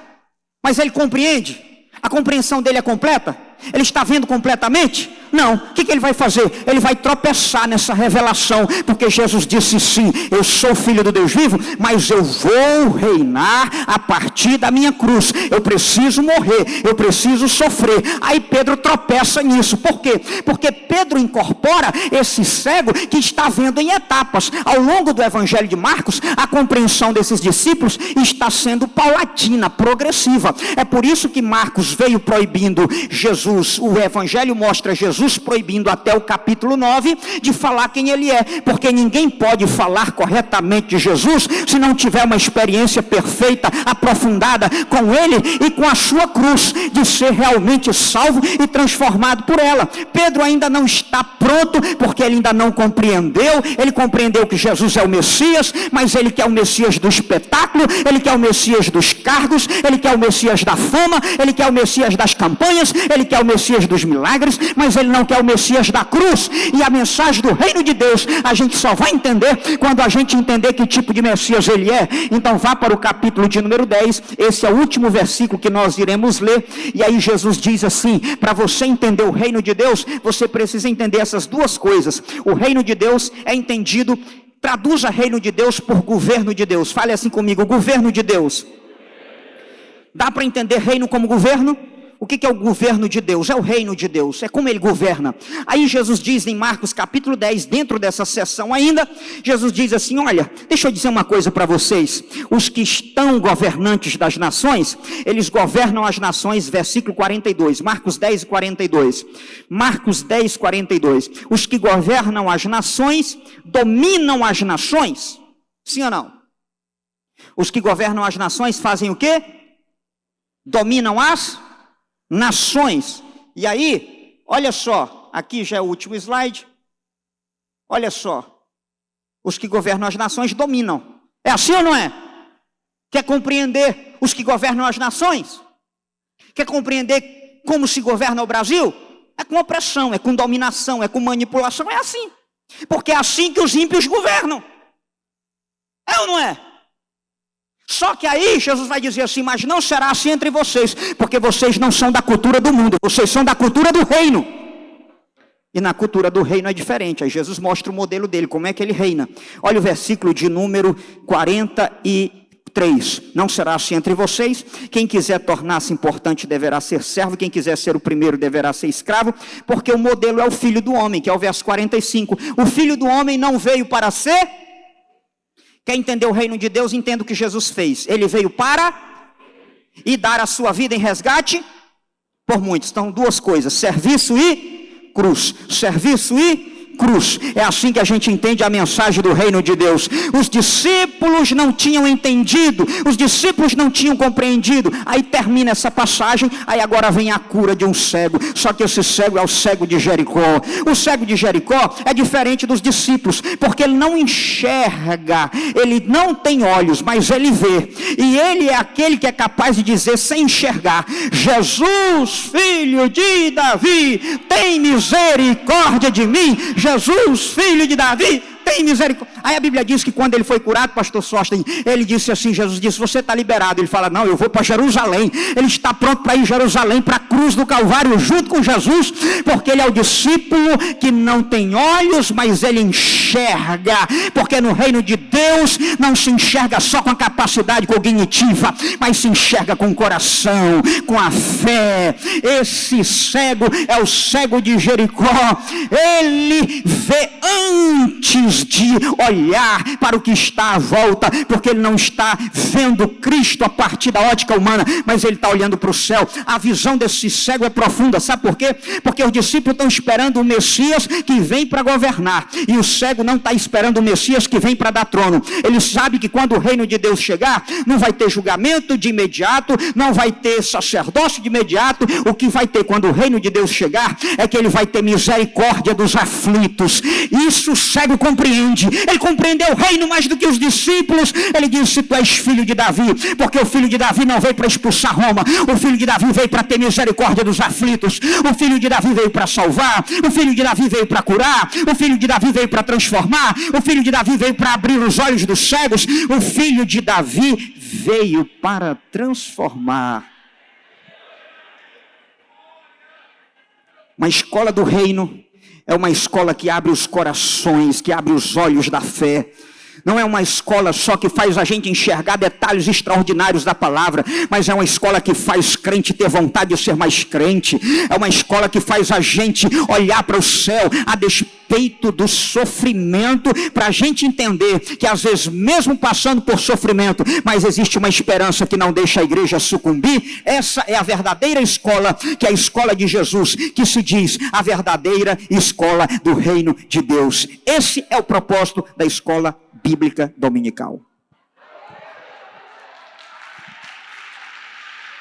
Mas ele compreende? A compreensão dele é completa? Ele está vendo completamente? Não. O que ele vai fazer? Ele vai tropeçar nessa revelação, porque Jesus disse sim, eu sou filho do Deus vivo, mas eu vou reinar a partir da minha cruz. Eu preciso morrer, eu preciso sofrer. Aí Pedro tropeça nisso. Por quê? Porque Pedro incorpora esse cego que está vendo em etapas. Ao longo do Evangelho de Marcos, a compreensão desses discípulos está sendo paulatina, progressiva. É por isso que Marcos veio proibindo Jesus. O Evangelho mostra Jesus proibindo até o capítulo 9 de falar quem ele é, porque ninguém pode falar corretamente de Jesus se não tiver uma experiência perfeita, aprofundada com ele e com a sua cruz, de ser realmente salvo e transformado por ela. Pedro ainda não está pronto, porque ele ainda não compreendeu. Ele compreendeu que Jesus é o Messias, mas ele quer o Messias do espetáculo, ele quer o Messias dos cargos, ele quer o Messias da fama, ele quer o Messias das campanhas, ele quer o Messias dos milagres, mas ele não quer o Messias da cruz. E a mensagem do reino de Deus a gente só vai entender quando a gente entender que tipo de Messias ele é. Então vá para o capítulo de número 10, esse é o último versículo que nós iremos ler, e aí Jesus diz assim, para você entender o reino de Deus, você precisa entender essas duas coisas. O reino de Deus é entendido, traduza reino de Deus por governo de Deus. Fale assim comigo, governo de Deus. Dá para entender reino como governo? O que é o governo de Deus? É o reino de Deus, é como ele governa. Aí Jesus diz em Marcos capítulo 10, dentro dessa sessão ainda, Jesus diz assim, olha, deixa eu dizer uma coisa para vocês, os que estão governantes das nações, eles governam as nações, versículo 42, Marcos 10, 42, Marcos 10, 42, os que governam as nações, dominam as nações, sim ou não? Os que governam as nações fazem o quê? Dominam as nações. E aí, olha só, aqui já é o último slide. Olha só, os que governam as nações dominam. É assim ou não é? Quer compreender os que governam as nações? Quer compreender como se governa o Brasil? É com opressão, é com dominação, é com manipulação, é assim. Porque é assim que os ímpios governam. É ou não é? Só que aí Jesus vai dizer assim, mas não será assim entre vocês, porque vocês não são da cultura do mundo, vocês são da cultura do reino. E na cultura do reino é diferente. Aí Jesus mostra o modelo dele, como é que ele reina. Olha o versículo de número 43. Não será assim entre vocês. Quem quiser tornar-se importante deverá ser servo. Quem quiser ser o primeiro deverá ser escravo. Porque o modelo é o filho do homem, que é o verso 45. O filho do homem não veio para ser... Quer entender o reino de Deus? Entenda o que Jesus fez. Ele veio para... e dar a sua vida em resgate por muitos. Então, duas coisas. Serviço e... cruz, serviço e cruz. É assim que a gente entende a mensagem do reino de Deus. Os discípulos não tinham entendido, os discípulos não tinham compreendido. Aí termina essa passagem, aí agora vem a cura de um cego. Só que esse cego é o cego de Jericó. O cego de Jericó é diferente dos discípulos, porque ele não enxerga, ele não tem olhos, mas ele vê. E ele é aquele que é capaz de dizer sem enxergar: Jesus, filho de Davi, tem misericórdia de mim. Jesus, filho de Davi, tem misericórdia. Aí a Bíblia diz que quando ele foi curado, pastor Sosten, ele disse assim, Jesus disse, você está liberado. Ele fala, não, eu vou para Jerusalém. Ele está pronto para ir a Jerusalém, para a cruz do Calvário, junto com Jesus, porque ele é o discípulo que não tem olhos, mas ele enxerga, porque no reino de Deus não se enxerga só com a capacidade cognitiva, mas se enxerga com o coração, com a fé. Esse cego é o cego de Jericó. Ele vê antes de olhar para o que está à volta, porque ele não está vendo Cristo a partir da ótica humana, mas ele está olhando para o céu. A visão desse cego é profunda, sabe por quê? Porque os discípulos estão esperando o Messias que vem para governar, e o cego não está esperando o Messias que vem para dar trono. Ele sabe que quando o reino de Deus chegar, não vai ter julgamento de imediato, não vai ter sacerdócio de imediato. O que vai ter quando o reino de Deus chegar é que ele vai ter misericórdia dos aflitos. Isso o cego compreende. Ele compreendeu o reino mais do que os discípulos. Ele disse, tu és filho de Davi, porque o filho de Davi não veio para expulsar Roma, o filho de Davi veio para ter misericórdia dos aflitos, o filho de Davi veio para salvar, o filho de Davi veio para curar, o filho de Davi veio para transformar, o filho de Davi veio para abrir os olhos dos cegos, o filho de Davi veio para transformar. Uma escola do reino é uma escola que abre os corações, que abre os olhos da fé. Não é uma escola só que faz a gente enxergar detalhes extraordinários da palavra, mas é uma escola que faz crente ter vontade de ser mais crente. É uma escola que faz a gente olhar para o céu a despeito do sofrimento, para a gente entender que às vezes mesmo passando por sofrimento, mas existe uma esperança que não deixa a igreja sucumbir. Essa é a verdadeira escola, que é a escola de Jesus, que se diz a verdadeira escola do reino de Deus. Esse é o propósito da escola bíblica dominical.